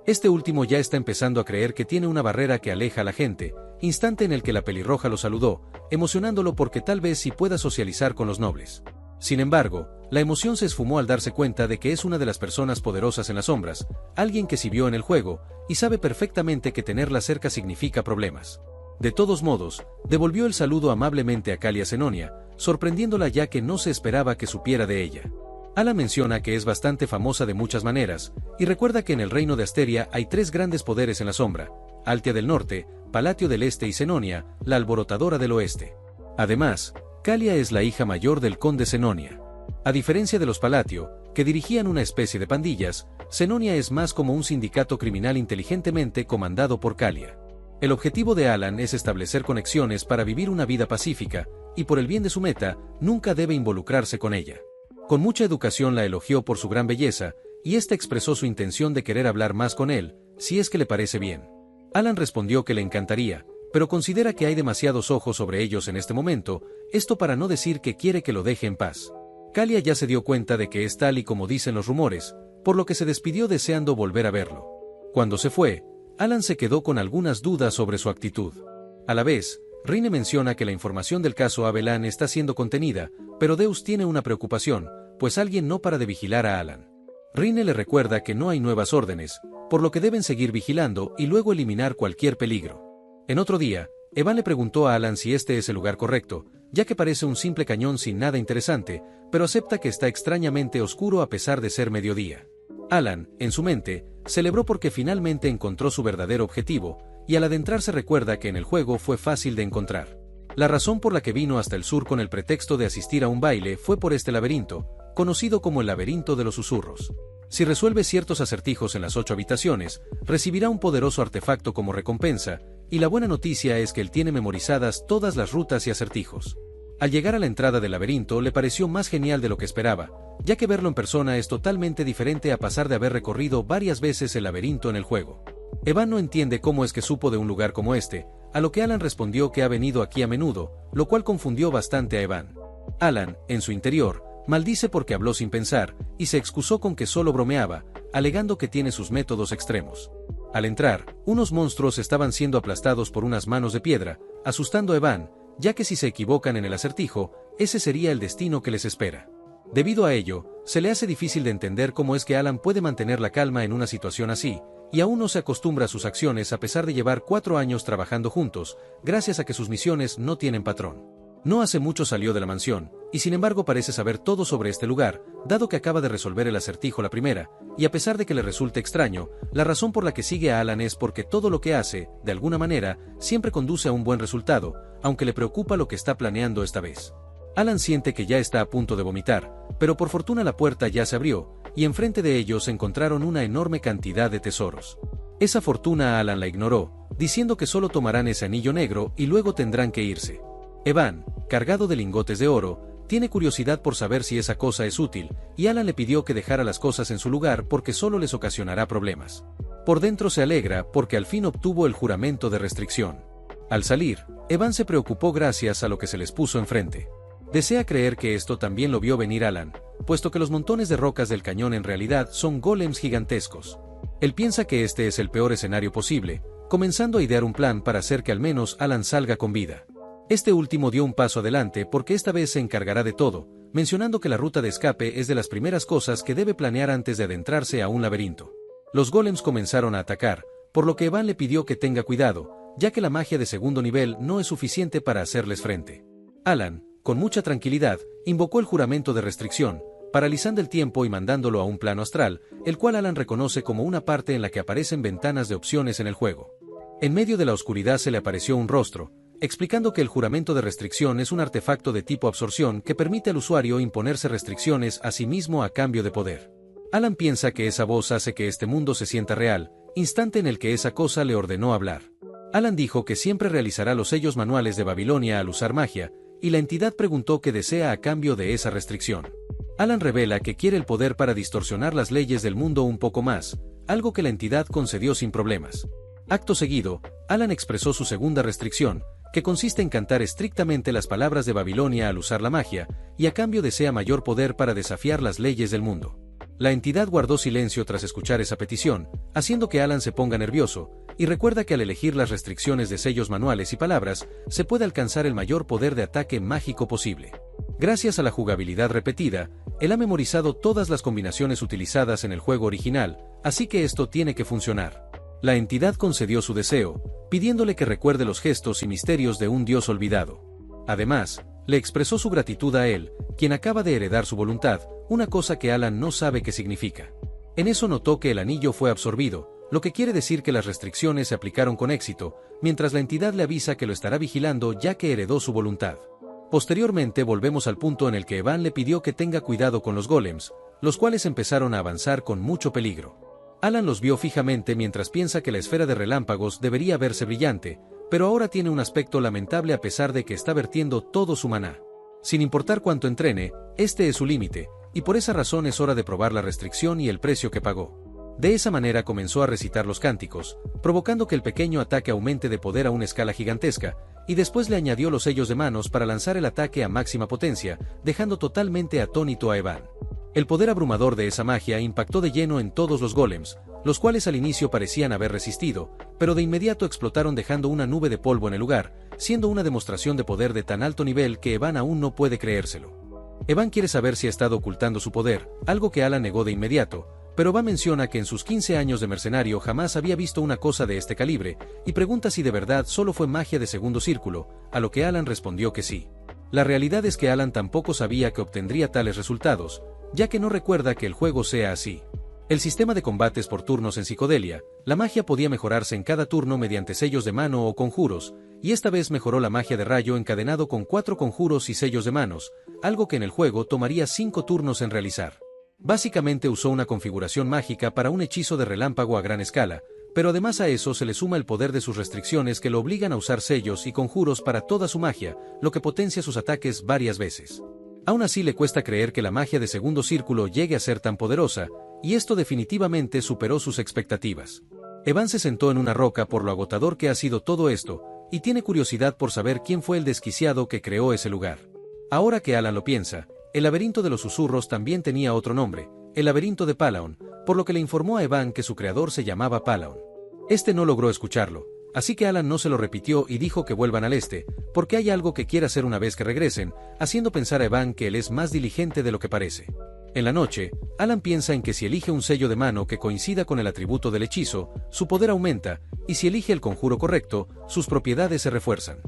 Este último ya está empezando a creer que tiene una barrera que aleja a la gente, instante en el que la pelirroja lo saludó, emocionándolo porque tal vez sí pueda socializar con los nobles. Sin embargo, la emoción se esfumó al darse cuenta de que es una de las personas poderosas en las sombras, alguien que sí vio en el juego, y sabe perfectamente que tenerla cerca significa problemas. De todos modos, devolvió el saludo amablemente a Calia Senonia, sorprendiéndola ya que no se esperaba que supiera de ella. Alan menciona que es bastante famosa de muchas maneras, y recuerda que en el reino de Asteria hay 3 grandes poderes en la sombra: Altia del Norte, Palatio del Este y Senonia, la alborotadora del Oeste. Además, Calia es la hija mayor del conde Senonia. A diferencia de los Palatio, que dirigían una especie de pandillas, Senonia es más como un sindicato criminal inteligentemente comandado por Calia. El objetivo de Alan es establecer conexiones para vivir una vida pacífica, y por el bien de su meta, nunca debe involucrarse con ella. Con mucha educación la elogió por su gran belleza, y ésta expresó su intención de querer hablar más con él, si es que le parece bien. Alan respondió que le encantaría, pero considera que hay demasiados ojos sobre ellos en este momento, esto para no decir que quiere que lo deje en paz. Calia ya se dio cuenta de que es tal y como dicen los rumores, por lo que se despidió deseando volver a verlo. Cuando se fue, Alan se quedó con algunas dudas sobre su actitud. A la vez, Rinne menciona que la información del caso Abelan está siendo contenida, pero Deus tiene una preocupación, pues alguien no para de vigilar a Alan. Rinne le recuerda que no hay nuevas órdenes, por lo que deben seguir vigilando y luego eliminar cualquier peligro. En otro día, Evan le preguntó a Alan si este es el lugar correcto, ya que parece un simple cañón sin nada interesante, pero acepta que está extrañamente oscuro a pesar de ser mediodía. Alan, en su mente, celebró porque finalmente encontró su verdadero objetivo, y al adentrarse recuerda que en el juego fue fácil de encontrar. La razón por la que vino hasta el sur con el pretexto de asistir a un baile fue por este laberinto, conocido como el laberinto de los susurros. Si resuelve ciertos acertijos en las 8 habitaciones, recibirá un poderoso artefacto como recompensa, y la buena noticia es que él tiene memorizadas todas las rutas y acertijos. Al llegar a la entrada del laberinto le pareció más genial de lo que esperaba, ya que verlo en persona es totalmente diferente a pasar de haber recorrido varias veces el laberinto en el juego. Evan no entiende cómo es que supo de un lugar como este, a lo que Alan respondió que ha venido aquí a menudo, lo cual confundió bastante a Evan. Alan, en su interior, maldice porque habló sin pensar, y se excusó con que solo bromeaba, alegando que tiene sus métodos extremos. Al entrar, unos monstruos estaban siendo aplastados por unas manos de piedra, asustando a Evan, ya que si se equivocan en el acertijo, ese sería el destino que les espera. Debido a ello, se le hace difícil de entender cómo es que Alan puede mantener la calma en una situación así, y aún no se acostumbra a sus acciones a pesar de llevar 4 años trabajando juntos, gracias a que sus misiones no tienen patrón. No hace mucho salió de la mansión, y sin embargo parece saber todo sobre este lugar, dado que acaba de resolver el acertijo la primera, y a pesar de que le resulte extraño, la razón por la que sigue a Alan es porque todo lo que hace, de alguna manera, siempre conduce a un buen resultado, aunque le preocupa lo que está planeando esta vez. Alan siente que ya está a punto de vomitar, pero por fortuna la puerta ya se abrió, y enfrente de ellos encontraron una enorme cantidad de tesoros. Esa fortuna Alan la ignoró, diciendo que solo tomarán ese anillo negro y luego tendrán que irse. Evan, cargado de lingotes de oro, tiene curiosidad por saber si esa cosa es útil, y Alan le pidió que dejara las cosas en su lugar porque solo les ocasionará problemas. Por dentro se alegra porque al fin obtuvo el juramento de restricción. Al salir, Evan se preocupó gracias a lo que se les puso enfrente. Desea creer que esto también lo vio venir Alan, puesto que los montones de rocas del cañón en realidad son golems gigantescos. Él piensa que este es el peor escenario posible, comenzando a idear un plan para hacer que al menos Alan salga con vida. Este último dio un paso adelante porque esta vez se encargará de todo, mencionando que la ruta de escape es de las primeras cosas que debe planear antes de adentrarse a un laberinto. Los golems comenzaron a atacar, por lo que Evan le pidió que tenga cuidado, ya que la magia de segundo nivel no es suficiente para hacerles frente. Alan, con mucha tranquilidad, invocó el juramento de restricción, paralizando el tiempo y mandándolo a un plano astral, el cual Alan reconoce como una parte en la que aparecen ventanas de opciones en el juego. En medio de la oscuridad se le apareció un rostro, explicando que el juramento de restricción es un artefacto de tipo absorción que permite al usuario imponerse restricciones a sí mismo a cambio de poder. Alan piensa que esa voz hace que este mundo se sienta real, instante en el que esa cosa le ordenó hablar. Alan dijo que siempre realizará los sellos manuales de Babilonia al usar magia, y la entidad preguntó qué desea a cambio de esa restricción. Alan revela que quiere el poder para distorsionar las leyes del mundo un poco más, algo que la entidad concedió sin problemas. Acto seguido, Alan expresó su segunda restricción, que consiste en cantar estrictamente las palabras de Babilonia al usar la magia, y a cambio desea mayor poder para desafiar las leyes del mundo. La entidad guardó silencio tras escuchar esa petición, haciendo que Alan se ponga nervioso, y recuerda que al elegir las restricciones de sellos manuales y palabras, se puede alcanzar el mayor poder de ataque mágico posible. Gracias a la jugabilidad repetida, él ha memorizado todas las combinaciones utilizadas en el juego original, así que esto tiene que funcionar. La entidad concedió su deseo, pidiéndole que recuerde los gestos y misterios de un dios olvidado. Además, le expresó su gratitud a él, quien acaba de heredar su voluntad, una cosa que Alan no sabe qué significa. En eso notó que el anillo fue absorbido, lo que quiere decir que las restricciones se aplicaron con éxito, mientras la entidad le avisa que lo estará vigilando ya que heredó su voluntad. Posteriormente volvemos al punto en el que Evan le pidió que tenga cuidado con los golems, los cuales empezaron a avanzar con mucho peligro. Alan los vio fijamente mientras piensa que la esfera de relámpagos debería verse brillante, pero ahora tiene un aspecto lamentable a pesar de que está vertiendo todo su maná. Sin importar cuánto entrene, este es su límite, y por esa razón es hora de probar la restricción y el precio que pagó. De esa manera comenzó a recitar los cánticos, provocando que el pequeño ataque aumente de poder a una escala gigantesca, y después le añadió los sellos de manos para lanzar el ataque a máxima potencia, dejando totalmente atónito a Evan. El poder abrumador de esa magia impactó de lleno en todos los golems, los cuales al inicio parecían haber resistido, pero de inmediato explotaron dejando una nube de polvo en el lugar, siendo una demostración de poder de tan alto nivel que Evan aún no puede creérselo. Evan quiere saber si ha estado ocultando su poder, algo que Alan negó de inmediato, pero Evan menciona que en sus 15 años de mercenario jamás había visto una cosa de este calibre, y pregunta si de verdad solo fue magia de segundo círculo, a lo que Alan respondió que sí. La realidad es que Alan tampoco sabía que obtendría tales resultados, ya que no recuerda que el juego sea así. El sistema de combates por turnos en Psicodelia, la magia podía mejorarse en cada turno mediante sellos de mano o conjuros, y esta vez mejoró la magia de rayo encadenado con 4 conjuros y sellos de manos, algo que en el juego tomaría 5 turnos en realizar. Básicamente usó una configuración mágica para un hechizo de relámpago a gran escala, pero además a eso se le suma el poder de sus restricciones que lo obligan a usar sellos y conjuros para toda su magia, lo que potencia sus ataques varias veces. Aún así le cuesta creer que la magia de segundo círculo llegue a ser tan poderosa, y esto definitivamente superó sus expectativas. Evan se sentó en una roca por lo agotador que ha sido todo esto, y tiene curiosidad por saber quién fue el desquiciado que creó ese lugar. Ahora que Alan lo piensa, el laberinto de los susurros también tenía otro nombre, el laberinto de Palaon, por lo que le informó a Evan que su creador se llamaba Palaon. Este no logró escucharlo, así que Alan no se lo repitió y dijo que vuelvan al este, porque hay algo que quiere hacer una vez que regresen, haciendo pensar a Evan que él es más diligente de lo que parece. En la noche, Alan piensa en que si elige un sello de mano que coincida con el atributo del hechizo, su poder aumenta, y si elige el conjuro correcto, sus propiedades se refuerzan.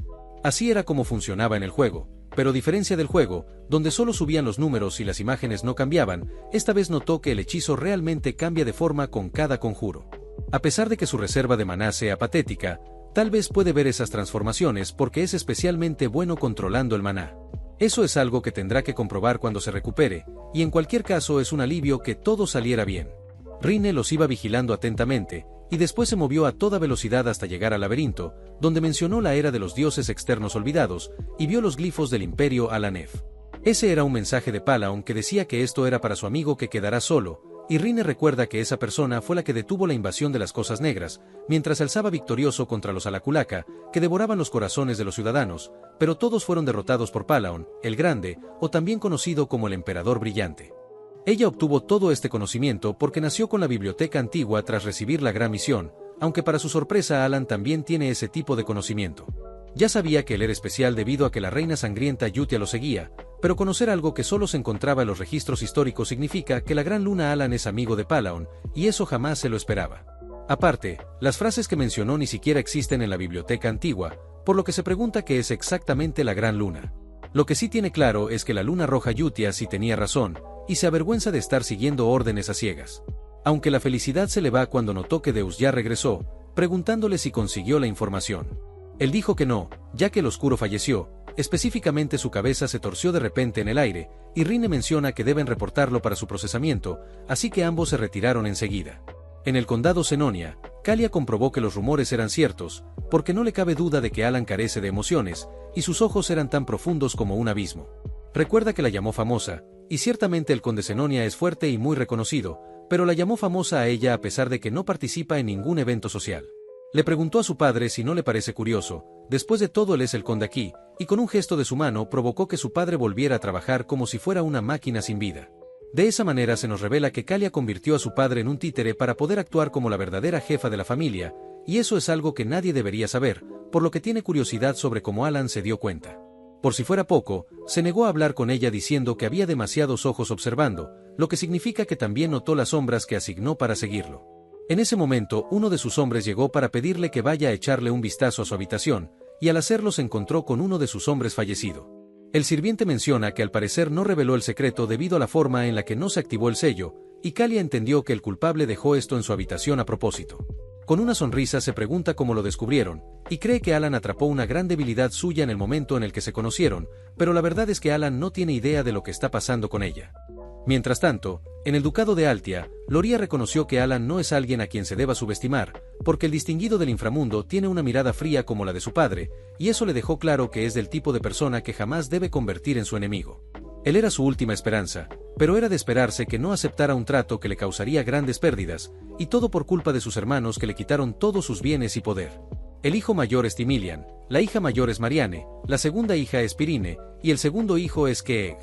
Así era como funcionaba en el juego, pero a diferencia del juego, donde solo subían los números y las imágenes no cambiaban, esta vez notó que el hechizo realmente cambia de forma con cada conjuro. A pesar de que su reserva de maná sea patética, tal vez puede ver esas transformaciones porque es especialmente bueno controlando el maná. Eso es algo que tendrá que comprobar cuando se recupere, y en cualquier caso es un alivio que todo saliera bien. Rine los iba vigilando atentamente, y después se movió a toda velocidad hasta llegar al laberinto, donde mencionó la era de los dioses externos olvidados, y vio los glifos del imperio Alanef. Ese era un mensaje de Palaon que decía que esto era para su amigo que quedará solo, y Rine recuerda que esa persona fue la que detuvo la invasión de las Cosas Negras, mientras alzaba victorioso contra los Alaculaka, que devoraban los corazones de los ciudadanos, pero todos fueron derrotados por Palaon, el Grande, o también conocido como el Emperador Brillante. Ella obtuvo todo este conocimiento porque nació con la biblioteca antigua tras recibir la gran misión, aunque para su sorpresa Alan también tiene ese tipo de conocimiento. Ya sabía que él era especial debido a que la reina sangrienta Yutia lo seguía, pero conocer algo que solo se encontraba en los registros históricos significa que la gran luna Alan es amigo de Palaon, y eso jamás se lo esperaba. Aparte, las frases que mencionó ni siquiera existen en la biblioteca antigua, por lo que se pregunta qué es exactamente la gran luna. Lo que sí tiene claro es que la luna roja Yutia sí tenía razón, y se avergüenza de estar siguiendo órdenes a ciegas. Aunque la felicidad se le va cuando notó que Deus ya regresó, preguntándole si consiguió la información. Él dijo que no, ya que el oscuro falleció, específicamente su cabeza se torció de repente en el aire, y Rine menciona que deben reportarlo para su procesamiento, así que ambos se retiraron enseguida. En el condado Senonia, Kalia comprobó que los rumores eran ciertos, porque no le cabe duda de que Alan carece de emociones, y sus ojos eran tan profundos como un abismo. Recuerda que la llamó famosa, y ciertamente el conde Senonia es fuerte y muy reconocido, pero la llamó famosa a ella a pesar de que no participa en ningún evento social. Le preguntó a su padre si no le parece curioso, después de todo él es el conde aquí, y con un gesto de su mano provocó que su padre volviera a trabajar como si fuera una máquina sin vida. De esa manera se nos revela que Kalia convirtió a su padre en un títere para poder actuar como la verdadera jefa de la familia, y eso es algo que nadie debería saber, por lo que tiene curiosidad sobre cómo Alan se dio cuenta. Por si fuera poco, se negó a hablar con ella diciendo que había demasiados ojos observando, lo que significa que también notó las sombras que asignó para seguirlo. En ese momento, uno de sus hombres llegó para pedirle que vaya a echarle un vistazo a su habitación, y al hacerlo se encontró con uno de sus hombres fallecido. El sirviente menciona que al parecer no reveló el secreto debido a la forma en la que no se activó el sello, y Kalia entendió que el culpable dejó esto en su habitación a propósito. Con una sonrisa se pregunta cómo lo descubrieron, y cree que Alan atrapó una gran debilidad suya en el momento en el que se conocieron, pero la verdad es que Alan no tiene idea de lo que está pasando con ella. Mientras tanto, en el ducado de Altia, Loria reconoció que Alan no es alguien a quien se deba subestimar, porque el distinguido del inframundo tiene una mirada fría como la de su padre, y eso le dejó claro que es del tipo de persona que jamás debe convertir en su enemigo. Él era su última esperanza, pero era de esperarse que no aceptara un trato que le causaría grandes pérdidas, y todo por culpa de sus hermanos que le quitaron todos sus bienes y poder. El hijo mayor es Timilian, la hija mayor es Marianne, la segunda hija es Pirine, y el segundo hijo es Keeg.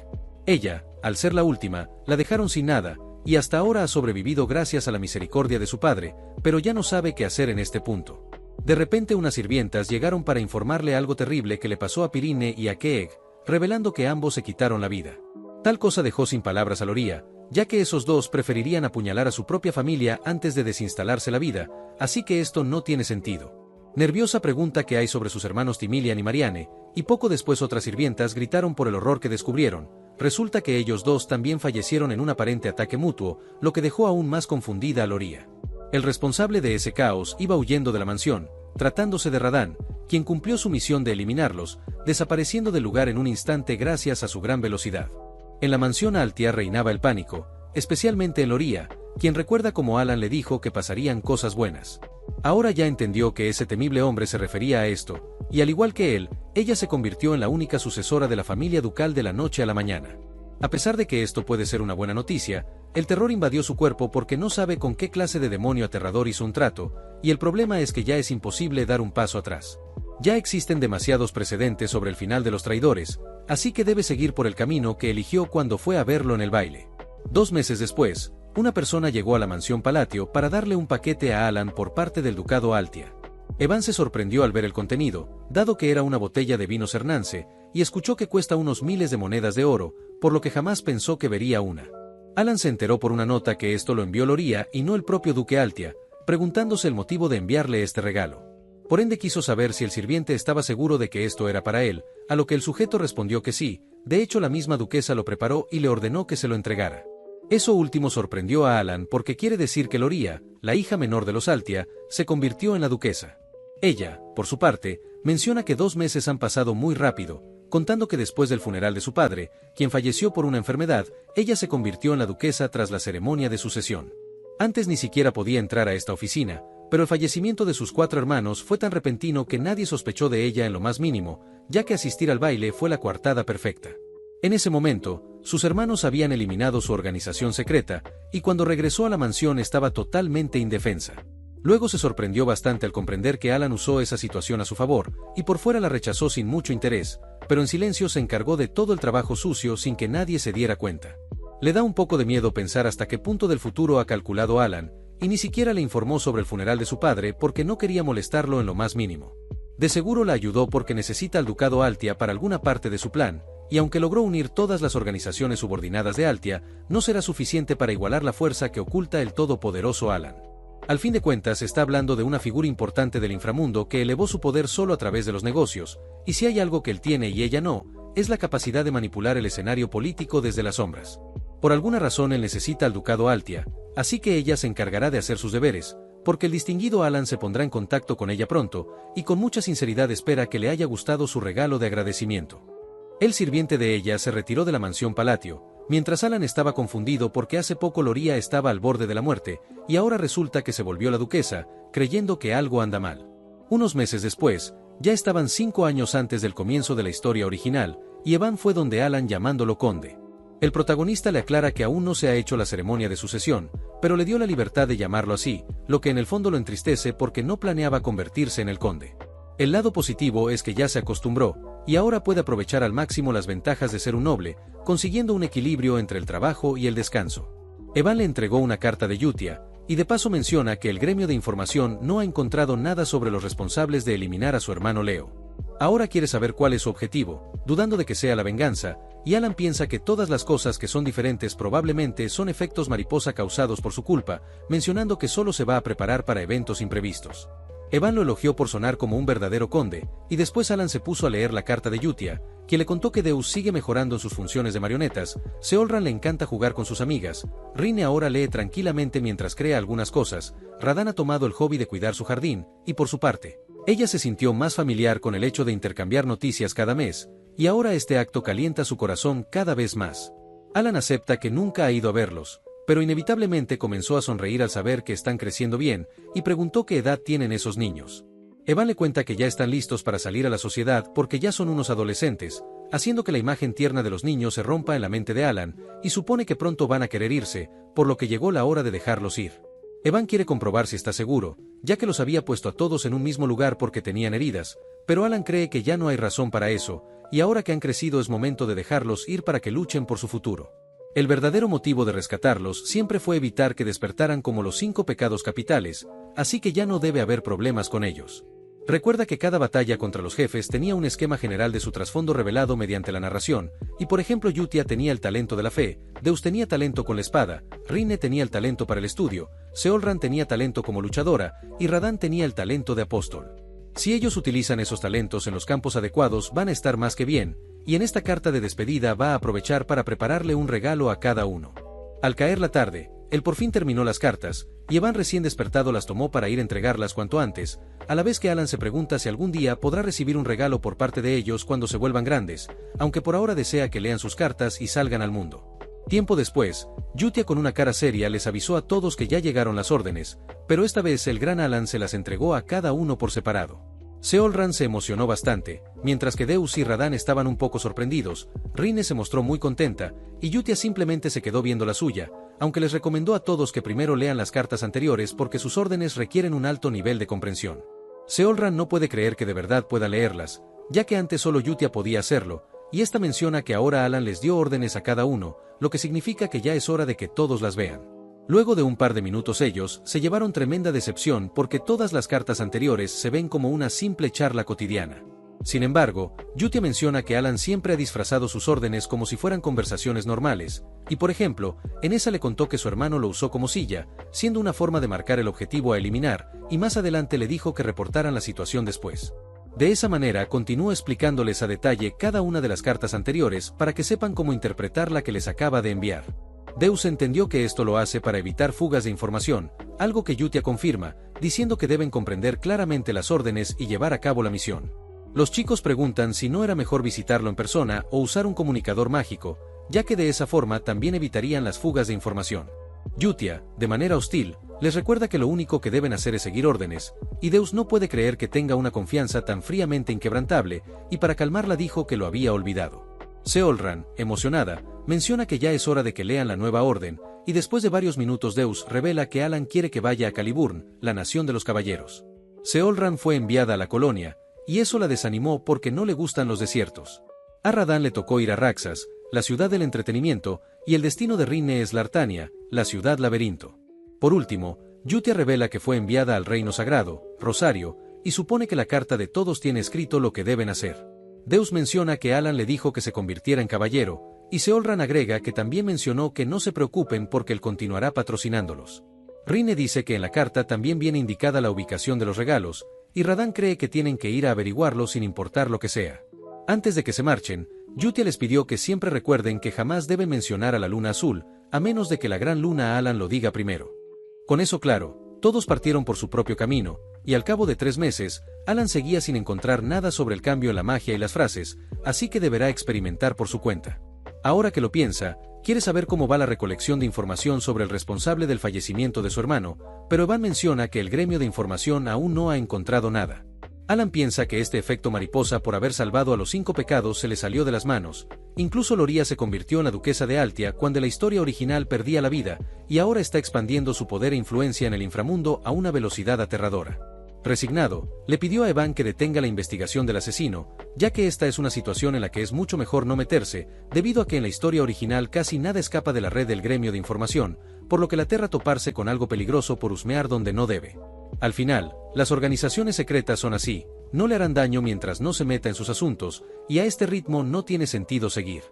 Ella, al ser la última, la dejaron sin nada, y hasta ahora ha sobrevivido gracias a la misericordia de su padre, pero ya no sabe qué hacer en este punto. De repente unas sirvientas llegaron para informarle algo terrible que le pasó a Pirine y a Keeg, revelando que ambos se quitaron la vida. Tal cosa dejó sin palabras a Loria, ya que esos dos preferirían apuñalar a su propia familia antes de desinstalarse la vida, así que esto no tiene sentido. Nerviosa pregunta qué hay sobre sus hermanos Timilian y Marianne, y poco después otras sirvientas gritaron por el horror que descubrieron. Resulta que ellos dos también fallecieron en un aparente ataque mutuo, lo que dejó aún más confundida a Loria. El responsable de ese caos iba huyendo de la mansión, tratándose de Radán, quien cumplió su misión de eliminarlos, desapareciendo del lugar en un instante gracias a su gran velocidad. En la mansión Altia reinaba el pánico, especialmente en Loria, quien recuerda cómo Alan le dijo que pasarían cosas buenas. Ahora ya entendió que ese temible hombre se refería a esto, y al igual que él, ella se convirtió en la única sucesora de la familia ducal de la noche a la mañana. A pesar de que esto puede ser una buena noticia, el terror invadió su cuerpo porque no sabe con qué clase de demonio aterrador hizo un trato, y el problema es que ya es imposible dar un paso atrás. Ya existen demasiados precedentes sobre el final de los traidores, así que debe seguir por el camino que eligió cuando fue a verlo en el baile. 2 meses después, una persona llegó a la mansión Palatio para darle un paquete a Alan por parte del ducado Altia. Evan se sorprendió al ver el contenido, dado que era una botella de vino Cernance, y escuchó que cuesta unos miles de monedas de oro, por lo que jamás pensó que vería una. Alan se enteró por una nota que esto lo envió Loria y no el propio duque Altia, preguntándose el motivo de enviarle este regalo. Por ende quiso saber si el sirviente estaba seguro de que esto era para él, a lo que el sujeto respondió que sí, de hecho la misma duquesa lo preparó y le ordenó que se lo entregara. Eso último sorprendió a Alan porque quiere decir que Loria, la hija menor de los Altia, se convirtió en la duquesa. Ella, por su parte, menciona que 2 meses han pasado muy rápido, contando que después del funeral de su padre, quien falleció por una enfermedad, ella se convirtió en la duquesa tras la ceremonia de sucesión. Antes ni siquiera podía entrar a esta oficina, pero el fallecimiento de sus 4 hermanos fue tan repentino que nadie sospechó de ella en lo más mínimo, ya que asistir al baile fue la coartada perfecta. En ese momento, sus hermanos habían eliminado su organización secreta, y cuando regresó a la mansión estaba totalmente indefensa. Luego se sorprendió bastante al comprender que Alan usó esa situación a su favor, y por fuera la rechazó sin mucho interés, pero en silencio se encargó de todo el trabajo sucio sin que nadie se diera cuenta. Le da un poco de miedo pensar hasta qué punto del futuro ha calculado Alan, y ni siquiera le informó sobre el funeral de su padre porque no quería molestarlo en lo más mínimo. De seguro la ayudó porque necesita al ducado Altia para alguna parte de su plan, y aunque logró unir todas las organizaciones subordinadas de Altia, no será suficiente para igualar la fuerza que oculta el todopoderoso Alan. Al fin de cuentas está hablando de una figura importante del inframundo que elevó su poder solo a través de los negocios, y si hay algo que él tiene y ella no, es la capacidad de manipular el escenario político desde las sombras. Por alguna razón él necesita al ducado Altia, así que ella se encargará de hacer sus deberes, porque el distinguido Alan se pondrá en contacto con ella pronto, y con mucha sinceridad espera que le haya gustado su regalo de agradecimiento. El sirviente de ella se retiró de la mansión Palatio, mientras Alan estaba confundido porque hace poco Loria estaba al borde de la muerte, y ahora resulta que se volvió la duquesa, creyendo que algo anda mal. Unos meses después, ya estaban 5 años antes del comienzo de la historia original, y Evan fue donde Alan llamándolo conde. El protagonista le aclara que aún no se ha hecho la ceremonia de sucesión, pero le dio la libertad de llamarlo así, lo que en el fondo lo entristece porque no planeaba convertirse en el conde. El lado positivo es que ya se acostumbró, y ahora puede aprovechar al máximo las ventajas de ser un noble, consiguiendo un equilibrio entre el trabajo y el descanso. Evan le entregó una carta de Yutia, y de paso menciona que el gremio de información no ha encontrado nada sobre los responsables de eliminar a su hermano Leo. Ahora quiere saber cuál es su objetivo, dudando de que sea la venganza, y Alan piensa que todas las cosas que son diferentes probablemente son efectos mariposa causados por su culpa, mencionando que solo se va a preparar para eventos imprevistos. Evan lo elogió por sonar como un verdadero conde, y después Alan se puso a leer la carta de Yutia, quien le contó que Deus sigue mejorando en sus funciones de marionetas, Seolran le encanta jugar con sus amigas, Rine ahora lee tranquilamente mientras crea algunas cosas, Radahn ha tomado el hobby de cuidar su jardín, y por su parte, ella se sintió más familiar con el hecho de intercambiar noticias cada mes, y ahora este acto calienta su corazón cada vez más. Alan acepta que nunca ha ido a verlos, pero inevitablemente comenzó a sonreír al saber que están creciendo bien, y preguntó qué edad tienen esos niños. Evan le cuenta que ya están listos para salir a la sociedad porque ya son unos adolescentes, haciendo que la imagen tierna de los niños se rompa en la mente de Alan, y supone que pronto van a querer irse, por lo que llegó la hora de dejarlos ir. Evan quiere comprobar si está seguro, ya que los había puesto a todos en un mismo lugar porque tenían heridas, pero Alan cree que ya no hay razón para eso, y ahora que han crecido es momento de dejarlos ir para que luchen por su futuro. El verdadero motivo de rescatarlos siempre fue evitar que despertaran como los 5 pecados capitales, así que ya no debe haber problemas con ellos. Recuerda que cada batalla contra los jefes tenía un esquema general de su trasfondo revelado mediante la narración, y por ejemplo Yutia tenía el talento de la fe, Deus tenía talento con la espada, Rine tenía el talento para el estudio, Seolran tenía talento como luchadora, y Radahn tenía el talento de apóstol. Si ellos utilizan esos talentos en los campos adecuados van a estar más que bien, y en esta carta de despedida va a aprovechar para prepararle un regalo a cada uno. Al caer la tarde, él por fin terminó las cartas, y Evan recién despertado las tomó para ir a entregarlas cuanto antes, a la vez que Alan se pregunta si algún día podrá recibir un regalo por parte de ellos cuando se vuelvan grandes, aunque por ahora desea que lean sus cartas y salgan al mundo. Tiempo después, Yutia con una cara seria les avisó a todos que ya llegaron las órdenes, pero esta vez el gran Alan se las entregó a cada uno por separado. Seolran se emocionó bastante, mientras que Deus y Radahn estaban un poco sorprendidos, Rine se mostró muy contenta, y Yutia simplemente se quedó viendo la suya, aunque les recomendó a todos que primero lean las cartas anteriores porque sus órdenes requieren un alto nivel de comprensión. Seolran no puede creer que de verdad pueda leerlas, ya que antes solo Yutia podía hacerlo, y esta menciona que ahora Alan les dio órdenes a cada uno, lo que significa que ya es hora de que todos las vean. Luego de un par de minutos ellos se llevaron tremenda decepción porque todas las cartas anteriores se ven como una simple charla cotidiana. Sin embargo, Yutia menciona que Alan siempre ha disfrazado sus órdenes como si fueran conversaciones normales, y por ejemplo, en esa le contó que su hermano lo usó como silla, siendo una forma de marcar el objetivo a eliminar, y más adelante le dijo que reportaran la situación después. De esa manera continuó explicándoles a detalle cada una de las cartas anteriores para que sepan cómo interpretar la que les acaba de enviar. Deus entendió que esto lo hace para evitar fugas de información, algo que Yutia confirma, diciendo que deben comprender claramente las órdenes y llevar a cabo la misión. Los chicos preguntan si no era mejor visitarlo en persona o usar un comunicador mágico, ya que de esa forma también evitarían las fugas de información. Yutia, de manera hostil, les recuerda que lo único que deben hacer es seguir órdenes, y Deus no puede creer que tenga una confianza tan fríamente inquebrantable, y para calmarla dijo que lo había olvidado. Seolran, emocionada, menciona que ya es hora de que lean la nueva orden, y después de varios minutos Deus revela que Alan quiere que vaya a Caliburn, la nación de los caballeros. Seolran fue enviada a la colonia, y eso la desanimó porque no le gustan los desiertos. A Radahn le tocó ir a Raxas, la ciudad del entretenimiento, y el destino de Rine es Lartania, la ciudad laberinto. Por último, Yutia revela que fue enviada al reino sagrado, Rosario, y supone que la carta de todos tiene escrito lo que deben hacer. Deus menciona que Alan le dijo que se convirtiera en caballero, y Seolran agrega que también mencionó que no se preocupen porque él continuará patrocinándolos. Rine dice que en la carta también viene indicada la ubicación de los regalos, y Radahn cree que tienen que ir a averiguarlo sin importar lo que sea. Antes de que se marchen, Yutia les pidió que siempre recuerden que jamás deben mencionar a la luna azul, a menos de que la gran luna Alan lo diga primero. Con eso claro, todos partieron por su propio camino, y al cabo de 3 meses, Alan seguía sin encontrar nada sobre el cambio en la magia y las frases, así que deberá experimentar por su cuenta. Ahora que lo piensa, quiere saber cómo va la recolección de información sobre el responsable del fallecimiento de su hermano, pero Evan menciona que el gremio de información aún no ha encontrado nada. Alan piensa que este efecto mariposa por haber salvado a los 5 pecados se le salió de las manos, incluso Loria se convirtió en la duquesa de Altia cuando la historia original perdía la vida, y ahora está expandiendo su poder e influencia en el inframundo a una velocidad aterradora. Resignado, le pidió a Evan que detenga la investigación del asesino, ya que esta es una situación en la que es mucho mejor no meterse, debido a que en la historia original casi nada escapa de la red del gremio de información, por lo que la aterra toparse con algo peligroso por husmear donde no debe. Al final, las organizaciones secretas son así, no le harán daño mientras no se meta en sus asuntos, y a este ritmo no tiene sentido seguir.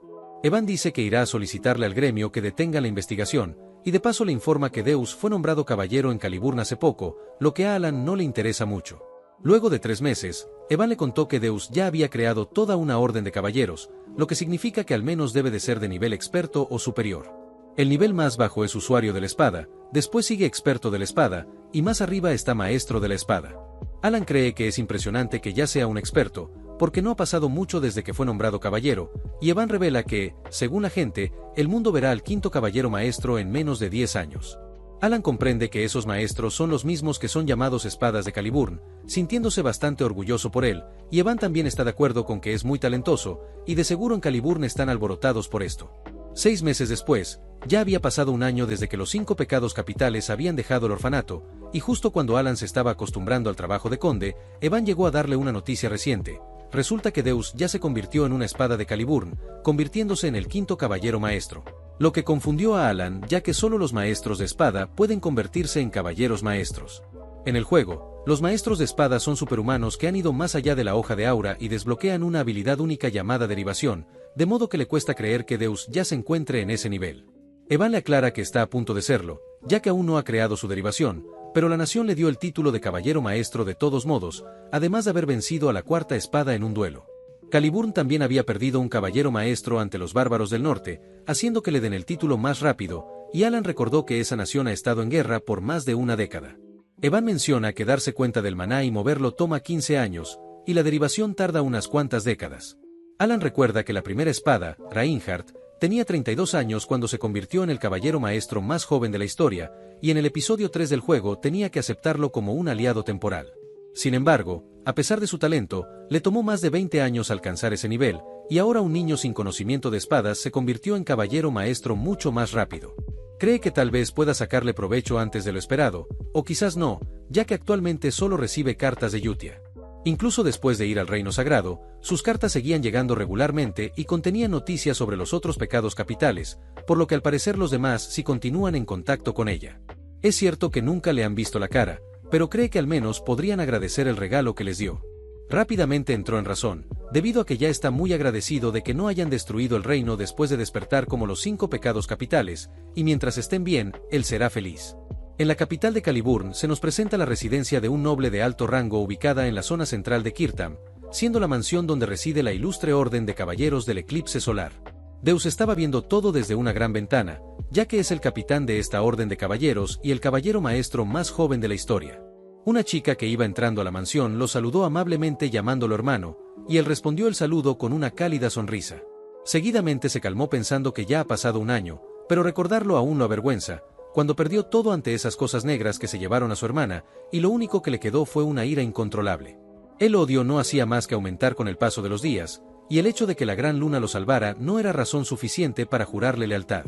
Evan dice que irá a solicitarle al gremio que detenga la investigación, y de paso le informa que Deus fue nombrado caballero en Caliburn hace poco, lo que a Alan no le interesa mucho. Luego de 3 meses, Evan le contó que Deus ya había creado toda una orden de caballeros, lo que significa que al menos debe de ser de nivel experto o superior. El nivel más bajo es usuario de la espada, después sigue experto de la espada, y más arriba está maestro de la espada. Alan cree que es impresionante que ya sea un experto, porque no ha pasado mucho desde que fue nombrado caballero, y Evan revela que, según la gente, el mundo verá al 5º caballero maestro en menos de 10 años. Alan comprende que esos maestros son los mismos que son llamados espadas de Caliburn, sintiéndose bastante orgulloso por él, y Evan también está de acuerdo con que es muy talentoso, y de seguro en Caliburn están alborotados por esto. 6 meses después, ya había pasado un año desde que los 5 pecados capitales habían dejado el orfanato, y justo cuando Alan se estaba acostumbrando al trabajo de conde, Evan llegó a darle una noticia reciente. Resulta que Deus ya se convirtió en una espada de Caliburn, convirtiéndose en el 5º caballero maestro. Lo que confundió a Alan, ya que solo los maestros de espada pueden convertirse en caballeros maestros. En el juego, los maestros de espada son superhumanos que han ido más allá de la hoja de aura y desbloquean una habilidad única llamada derivación, de modo que le cuesta creer que Deus ya se encuentre en ese nivel. Evan le aclara que está a punto de serlo, ya que aún no ha creado su derivación, pero la nación le dio el título de caballero maestro de todos modos, además de haber vencido a la 4ª espada en un duelo. Caliburn también había perdido un caballero maestro ante los bárbaros del norte, haciendo que le den el título más rápido, y Alan recordó que esa nación ha estado en guerra por más de una década. Evan menciona que darse cuenta del maná y moverlo toma 15 años, y la derivación tarda unas cuantas décadas. Alan recuerda que la primera espada, Reinhardt, tenía 32 años cuando se convirtió en el caballero maestro más joven de la historia, y en el episodio 3 del juego tenía que aceptarlo como un aliado temporal. Sin embargo, a pesar de su talento, le tomó más de 20 años alcanzar ese nivel, y ahora un niño sin conocimiento de espadas se convirtió en caballero maestro mucho más rápido. Cree que tal vez pueda sacarle provecho antes de lo esperado, o quizás no, ya que actualmente solo recibe cartas de Yutia. Incluso después de ir al Reino Sagrado, sus cartas seguían llegando regularmente y contenían noticias sobre los otros pecados capitales, por lo que al parecer los demás sí continúan en contacto con ella. Es cierto que nunca le han visto la cara, pero cree que al menos podrían agradecer el regalo que les dio. Rápidamente entró en razón, debido a que ya está muy agradecido de que no hayan destruido el reino después de despertar como los 5 pecados capitales, y mientras estén bien, él será feliz. En la capital de Caliburn se nos presenta la residencia de un noble de alto rango ubicada en la zona central de Kirtam, siendo la mansión donde reside la ilustre orden de caballeros del eclipse solar. Deus estaba viendo todo desde una gran ventana, ya que es el capitán de esta orden de caballeros y el caballero maestro más joven de la historia. Una chica que iba entrando a la mansión lo saludó amablemente llamándolo hermano, y él respondió el saludo con una cálida sonrisa. Seguidamente se calmó pensando que ya ha pasado un año, pero recordarlo aún lo avergüenza, cuando perdió todo ante esas cosas negras que se llevaron a su hermana, y lo único que le quedó fue una ira incontrolable. El odio no hacía más que aumentar con el paso de los días, y el hecho de que la gran luna lo salvara no era razón suficiente para jurarle lealtad.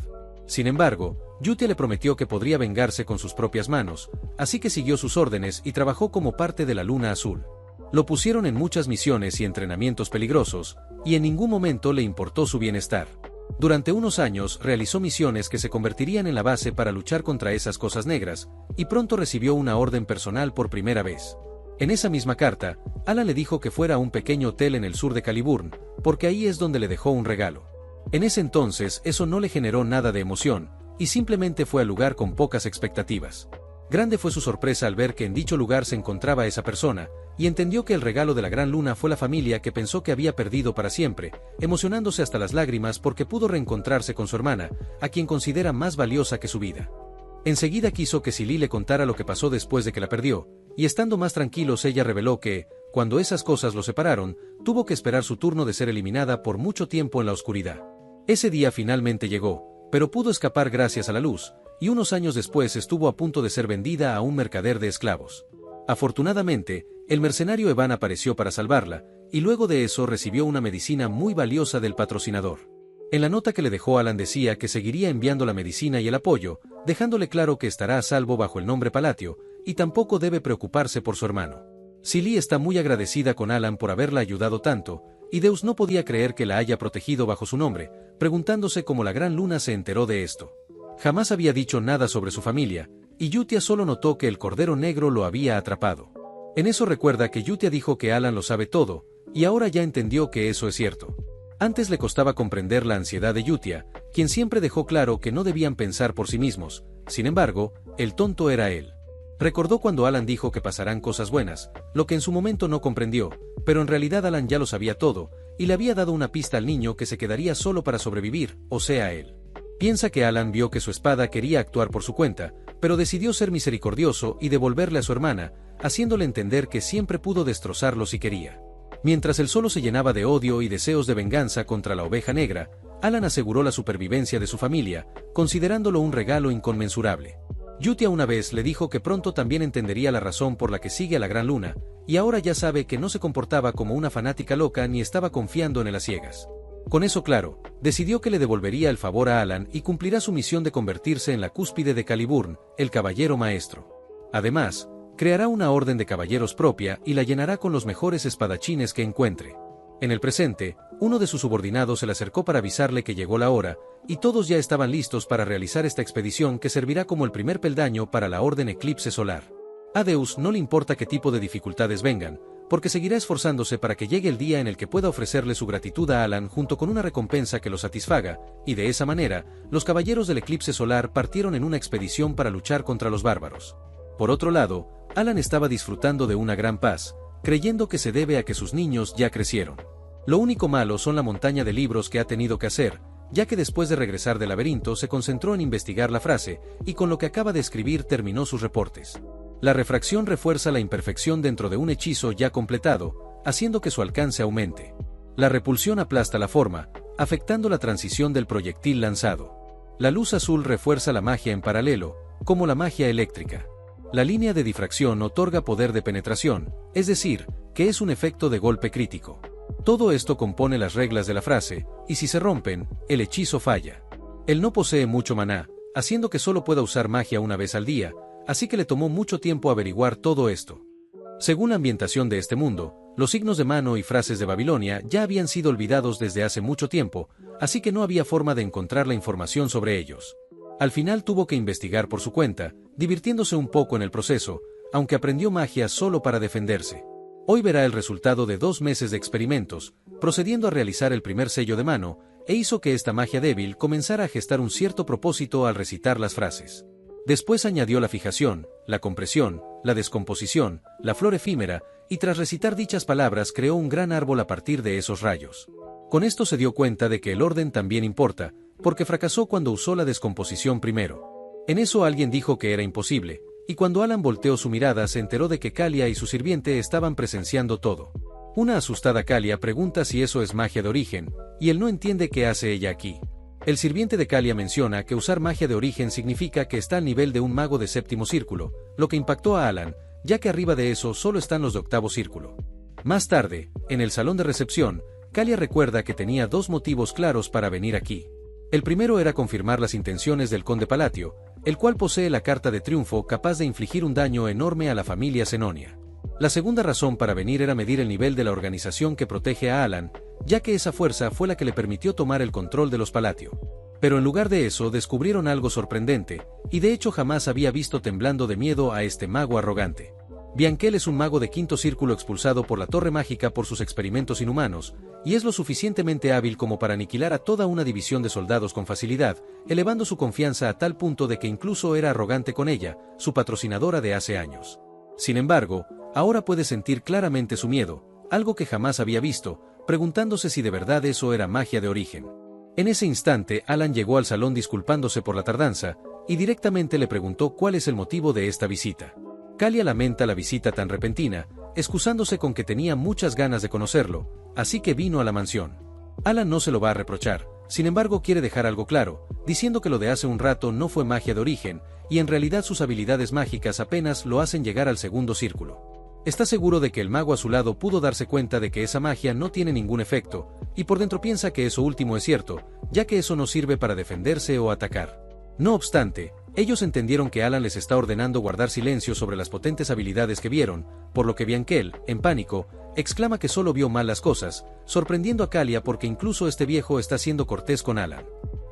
Sin embargo, Yutia le prometió que podría vengarse con sus propias manos, así que siguió sus órdenes y trabajó como parte de la Luna Azul. Lo pusieron en muchas misiones y entrenamientos peligrosos, y en ningún momento le importó su bienestar. Durante unos años realizó misiones que se convertirían en la base para luchar contra esas cosas negras, y pronto recibió una orden personal por primera vez. En esa misma carta, Alan le dijo que fuera a un pequeño hotel en el sur de Caliburn, porque ahí es donde le dejó un regalo. En ese entonces eso no le generó nada de emoción, y simplemente fue al lugar con pocas expectativas. Grande fue su sorpresa al ver que en dicho lugar se encontraba esa persona, y entendió que el regalo de la gran luna fue la familia que pensó que había perdido para siempre, emocionándose hasta las lágrimas porque pudo reencontrarse con su hermana, a quien considera más valiosa que su vida. Enseguida quiso que Silly le contara lo que pasó después de que la perdió, y estando más tranquilos ella reveló que, cuando esas cosas lo separaron, tuvo que esperar su turno de ser eliminada por mucho tiempo en la oscuridad. Ese día finalmente llegó, pero pudo escapar gracias a la luz, y unos años después estuvo a punto de ser vendida a un mercader de esclavos. Afortunadamente, el mercenario Evan apareció para salvarla, y luego de eso recibió una medicina muy valiosa del patrocinador. En la nota que le dejó Alan decía que seguiría enviando la medicina y el apoyo, dejándole claro que estará a salvo bajo el nombre Palatio, y tampoco debe preocuparse por su hermano. Silly está muy agradecida con Alan por haberla ayudado tanto, y Deus no podía creer que la haya protegido bajo su nombre, preguntándose cómo la gran luna se enteró de esto. Jamás había dicho nada sobre su familia, y Yutia solo notó que el cordero negro lo había atrapado. En eso recuerda que Yutia dijo que Alan lo sabe todo, y ahora ya entendió que eso es cierto. Antes le costaba comprender la ansiedad de Yutia, quien siempre dejó claro que no debían pensar por sí mismos, sin embargo, el tonto era él. Recordó cuando Alan dijo que pasarán cosas buenas, lo que en su momento no comprendió, pero en realidad Alan ya lo sabía todo, y le había dado una pista al niño que se quedaría solo para sobrevivir, o sea él. Piensa que Alan vio que su espada quería actuar por su cuenta, pero decidió ser misericordioso y devolverle a su hermana, haciéndole entender que siempre pudo destrozarlo si quería. Mientras él solo se llenaba de odio y deseos de venganza contra la oveja negra, Alan aseguró la supervivencia de su familia, considerándolo un regalo inconmensurable. Yutia una vez le dijo que pronto también entendería la razón por la que sigue a la gran luna, y ahora ya sabe que no se comportaba como una fanática loca ni estaba confiando en él a ciegas. Con eso claro, decidió que le devolvería el favor a Alan y cumplirá su misión de convertirse en la cúspide de Caliburn, el caballero maestro. Además, creará una orden de caballeros propia y la llenará con los mejores espadachines que encuentre. En el presente, uno de sus subordinados se le acercó para avisarle que llegó la hora, y todos ya estaban listos para realizar esta expedición que servirá como el primer peldaño para la Orden Eclipse Solar. A Deus no le importa qué tipo de dificultades vengan, porque seguirá esforzándose para que llegue el día en el que pueda ofrecerle su gratitud a Alan junto con una recompensa que lo satisfaga, y de esa manera, los caballeros del eclipse solar partieron en una expedición para luchar contra los bárbaros. Por otro lado, Alan estaba disfrutando de una gran paz, creyendo que se debe a que sus niños ya crecieron. Lo único malo son la montaña de libros que ha tenido que hacer, ya que después de regresar del laberinto se concentró en investigar la frase, y con lo que acaba de escribir terminó sus reportes. La refracción refuerza la imperfección dentro de un hechizo ya completado, haciendo que su alcance aumente. La repulsión aplasta la forma, afectando la transición del proyectil lanzado. La luz azul refuerza la magia en paralelo, como la magia eléctrica. La línea de difracción otorga poder de penetración, es decir, que es un efecto de golpe crítico. Todo esto compone las reglas de la frase, y si se rompen, el hechizo falla. Él no posee mucho maná, haciendo que solo pueda usar magia una vez al día, así que le tomó mucho tiempo averiguar todo esto. Según la ambientación de este mundo, los signos de mano y frases de Babilonia ya habían sido olvidados desde hace mucho tiempo, así que no había forma de encontrar la información sobre ellos. Al final tuvo que investigar por su cuenta, divirtiéndose un poco en el proceso, aunque aprendió magia solo para defenderse. Hoy verá el resultado de 2 meses de experimentos, procediendo a realizar el primer sello de mano, e hizo que esta magia débil comenzara a gestar un cierto propósito al recitar las frases. Después añadió la fijación, la compresión, la descomposición, la flor efímera, y tras recitar dichas palabras creó un gran árbol a partir de esos rayos. Con esto se dio cuenta de que el orden también importa, porque fracasó cuando usó la descomposición primero. En eso alguien dijo que era imposible, y cuando Alan volteó su mirada se enteró de que Kalia y su sirviente estaban presenciando todo. Una asustada Kalia pregunta si eso es magia de origen, y él no entiende qué hace ella aquí. El sirviente de Kalia menciona que usar magia de origen significa que está al nivel de un mago de séptimo círculo, lo que impactó a Alan, ya que arriba de eso solo están los de octavo círculo. Más tarde, en el salón de recepción, Kalia recuerda que tenía 2 motivos claros para venir aquí. El primero era confirmar las intenciones del conde Palatio, el cual posee la carta de triunfo capaz de infligir un daño enorme a la familia Zenonia. La segunda razón para venir era medir el nivel de la organización que protege a Alan, ya que esa fuerza fue la que le permitió tomar el control de los Palatio. Pero en lugar de eso descubrieron algo sorprendente, y de hecho jamás había visto temblando de miedo a este mago arrogante. Bianquel es un mago de quinto círculo expulsado por la Torre Mágica por sus experimentos inhumanos, y es lo suficientemente hábil como para aniquilar a toda una división de soldados con facilidad, elevando su confianza a tal punto de que incluso era arrogante con ella, su patrocinadora de hace años. Sin embargo, ahora puede sentir claramente su miedo, algo que jamás había visto, preguntándose si de verdad eso era magia de origen. En ese instante, Alan llegó al salón disculpándose por la tardanza, y directamente le preguntó cuál es el motivo de esta visita. Kalia lamenta la visita tan repentina, excusándose con que tenía muchas ganas de conocerlo, así que vino a la mansión. Alan no se lo va a reprochar, sin embargo quiere dejar algo claro, diciendo que lo de hace un rato no fue magia de origen, y en realidad sus habilidades mágicas apenas lo hacen llegar al segundo círculo. Está seguro de que el mago a su lado pudo darse cuenta de que esa magia no tiene ningún efecto, y por dentro piensa que eso último es cierto, ya que eso no sirve para defenderse o atacar. No obstante, ellos entendieron que Alan les está ordenando guardar silencio sobre las potentes habilidades que vieron, por lo que Bianquel, en pánico, exclama que solo vio mal las cosas, sorprendiendo a Kalia porque incluso este viejo está siendo cortés con Alan.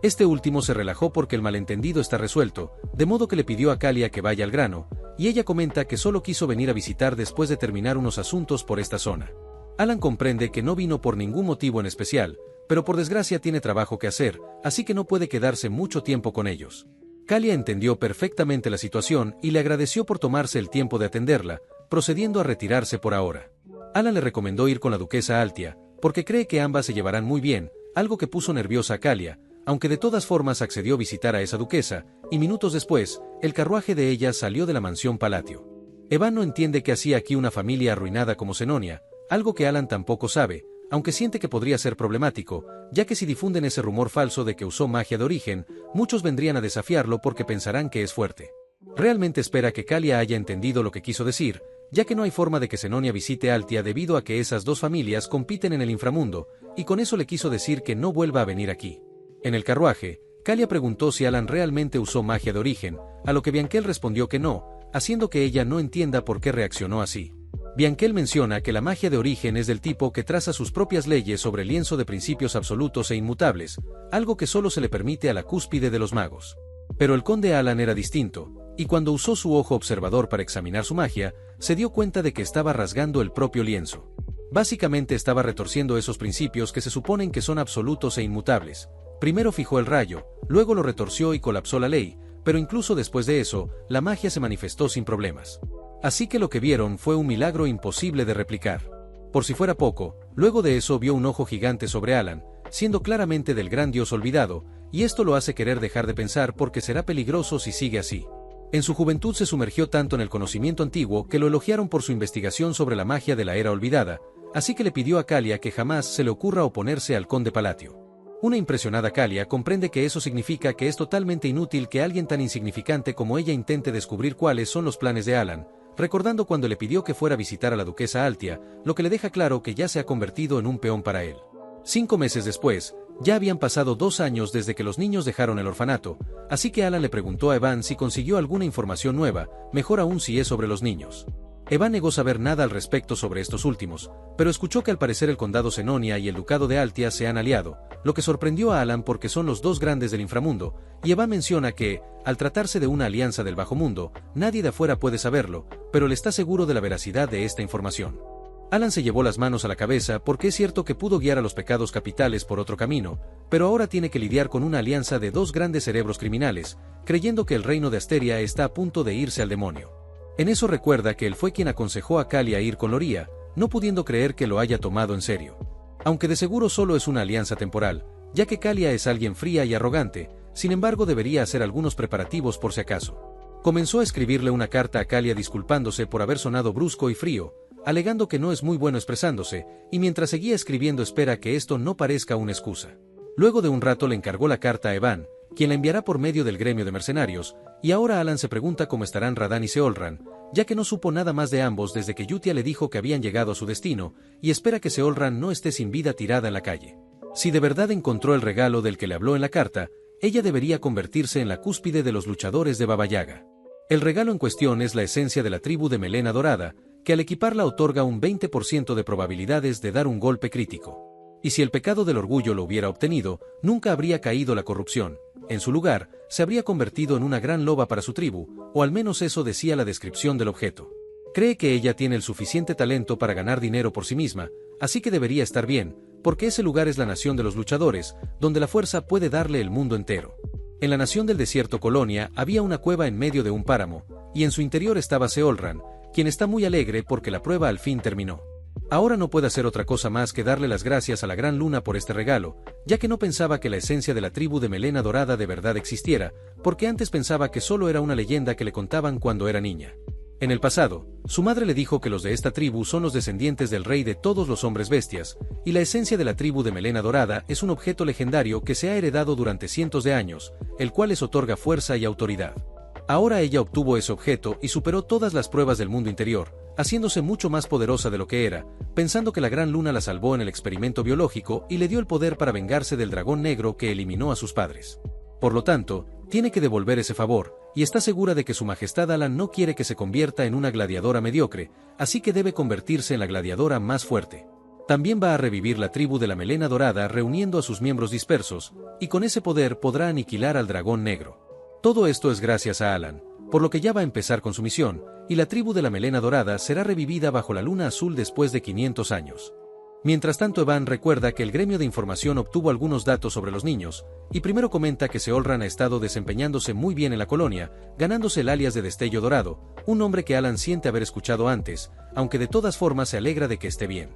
Este último se relajó porque el malentendido está resuelto, de modo que le pidió a Kalia que vaya al grano, y ella comenta que solo quiso venir a visitar después de terminar unos asuntos por esta zona. Alan comprende que no vino por ningún motivo en especial, pero por desgracia tiene trabajo que hacer, así que no puede quedarse mucho tiempo con ellos. Kalia entendió perfectamente la situación y le agradeció por tomarse el tiempo de atenderla, procediendo a retirarse por ahora. Alan le recomendó ir con la duquesa Altia, porque cree que ambas se llevarán muy bien, algo que puso nerviosa a Kalia, aunque de todas formas accedió a visitar a esa duquesa, y minutos después, el carruaje de ella salió de la mansión Palatio. Evan no entiende qué hacía aquí una familia arruinada como Senonia, algo que Alan tampoco sabe, aunque siente que podría ser problemático, ya que si difunden ese rumor falso de que usó magia de origen, muchos vendrían a desafiarlo porque pensarán que es fuerte. Realmente espera que Kalia haya entendido lo que quiso decir, ya que no hay forma de que Senonia visite Altia debido a que esas dos familias compiten en el inframundo, y con eso le quiso decir que no vuelva a venir aquí. En el carruaje, Kalia preguntó si Alan realmente usó magia de origen, a lo que Bianquel respondió que no, haciendo que ella no entienda por qué reaccionó así. Bianquel menciona que la magia de origen es del tipo que traza sus propias leyes sobre el lienzo de principios absolutos e inmutables, algo que solo se le permite a la cúspide de los magos. Pero el conde Alan era distinto, y cuando usó su ojo observador para examinar su magia, se dio cuenta de que estaba rasgando el propio lienzo. Básicamente estaba retorciendo esos principios que se suponen que son absolutos e inmutables. Primero fijó el rayo, luego lo retorció y colapsó la ley, pero incluso después de eso, la magia se manifestó sin problemas. Así que lo que vieron fue un milagro imposible de replicar. Por si fuera poco, luego de eso vio un ojo gigante sobre Alan, siendo claramente del gran dios olvidado, y esto lo hace querer dejar de pensar porque será peligroso si sigue así. En su juventud se sumergió tanto en el conocimiento antiguo que lo elogiaron por su investigación sobre la magia de la era olvidada, así que le pidió a Kalia que jamás se le ocurra oponerse al conde Palatio. Una impresionada Kalia comprende que eso significa que es totalmente inútil que alguien tan insignificante como ella intente descubrir cuáles son los planes de Alan, recordando cuando le pidió que fuera a visitar a la duquesa Altia, lo que le deja claro que ya se ha convertido en un peón para él. 5 meses después, ya habían pasado 2 años desde que los niños dejaron el orfanato, así que Alan le preguntó a Evan si consiguió alguna información nueva, mejor aún si es sobre los niños. Evan negó saber nada al respecto sobre estos últimos, pero escuchó que al parecer el condado Senonia y el ducado de Altia se han aliado, lo que sorprendió a Alan porque son los dos grandes del inframundo, y Evan menciona que, al tratarse de una alianza del bajo mundo, nadie de afuera puede saberlo, pero él está seguro de la veracidad de esta información. Alan se llevó las manos a la cabeza porque es cierto que pudo guiar a los pecados capitales por otro camino, pero ahora tiene que lidiar con una alianza de dos grandes cerebros criminales, creyendo que el reino de Asteria está a punto de irse al demonio. En eso recuerda que él fue quien aconsejó a Kalia ir con Loria, no pudiendo creer que lo haya tomado en serio. Aunque de seguro solo es una alianza temporal, ya que Kalia es alguien fría y arrogante, sin embargo debería hacer algunos preparativos por si acaso. Comenzó a escribirle una carta a Kalia disculpándose por haber sonado brusco y frío, alegando que no es muy bueno expresándose, y mientras seguía escribiendo espera que esto no parezca una excusa. Luego de un rato le encargó la carta a Evan, quien la enviará por medio del gremio de mercenarios, y ahora Alan se pregunta cómo estarán Radán y Seolran, ya que no supo nada más de ambos desde que Yutia le dijo que habían llegado a su destino, y espera que Seolran no esté sin vida tirada en la calle. Si de verdad encontró el regalo del que le habló en la carta, ella debería convertirse en la cúspide de los luchadores de Baba Yaga. El regalo en cuestión es la esencia de la tribu de Melena Dorada, que al equiparla otorga un 20% de probabilidades de dar un golpe crítico. Y si el pecado del orgullo lo hubiera obtenido, nunca habría caído la corrupción. En su lugar, se habría convertido en una gran loba para su tribu, o al menos eso decía la descripción del objeto. Cree que ella tiene el suficiente talento para ganar dinero por sí misma, así que debería estar bien, porque ese lugar es la nación de los luchadores, donde la fuerza puede darle el mundo entero. En la nación del desierto Colonia había una cueva en medio de un páramo, y en su interior estaba Seolran, quien está muy alegre porque la prueba al fin terminó. Ahora no puede hacer otra cosa más que darle las gracias a la Gran Luna por este regalo, ya que no pensaba que la esencia de la tribu de Melena Dorada de verdad existiera, porque antes pensaba que solo era una leyenda que le contaban cuando era niña. En el pasado, su madre le dijo que los de esta tribu son los descendientes del rey de todos los hombres bestias, y la esencia de la tribu de Melena Dorada es un objeto legendario que se ha heredado durante cientos de años, el cual les otorga fuerza y autoridad. Ahora ella obtuvo ese objeto y superó todas las pruebas del mundo interior, haciéndose mucho más poderosa de lo que era, pensando que la Gran Luna la salvó en el experimento biológico y le dio el poder para vengarse del dragón negro que eliminó a sus padres. Por lo tanto, tiene que devolver ese favor, y está segura de que su majestad Alan no quiere que se convierta en una gladiadora mediocre, así que debe convertirse en la gladiadora más fuerte. También va a revivir la tribu de la Melena Dorada reuniendo a sus miembros dispersos, y con ese poder podrá aniquilar al dragón negro. Todo esto es gracias a Alan, por lo que ya va a empezar con su misión, y la tribu de la Melena Dorada será revivida bajo la luna azul después de 500 años. Mientras tanto, Evan recuerda que el gremio de información obtuvo algunos datos sobre los niños, y primero comenta que Seolran ha estado desempeñándose muy bien en la colonia, ganándose el alias de Destello Dorado, un nombre que Alan siente haber escuchado antes, aunque de todas formas se alegra de que esté bien.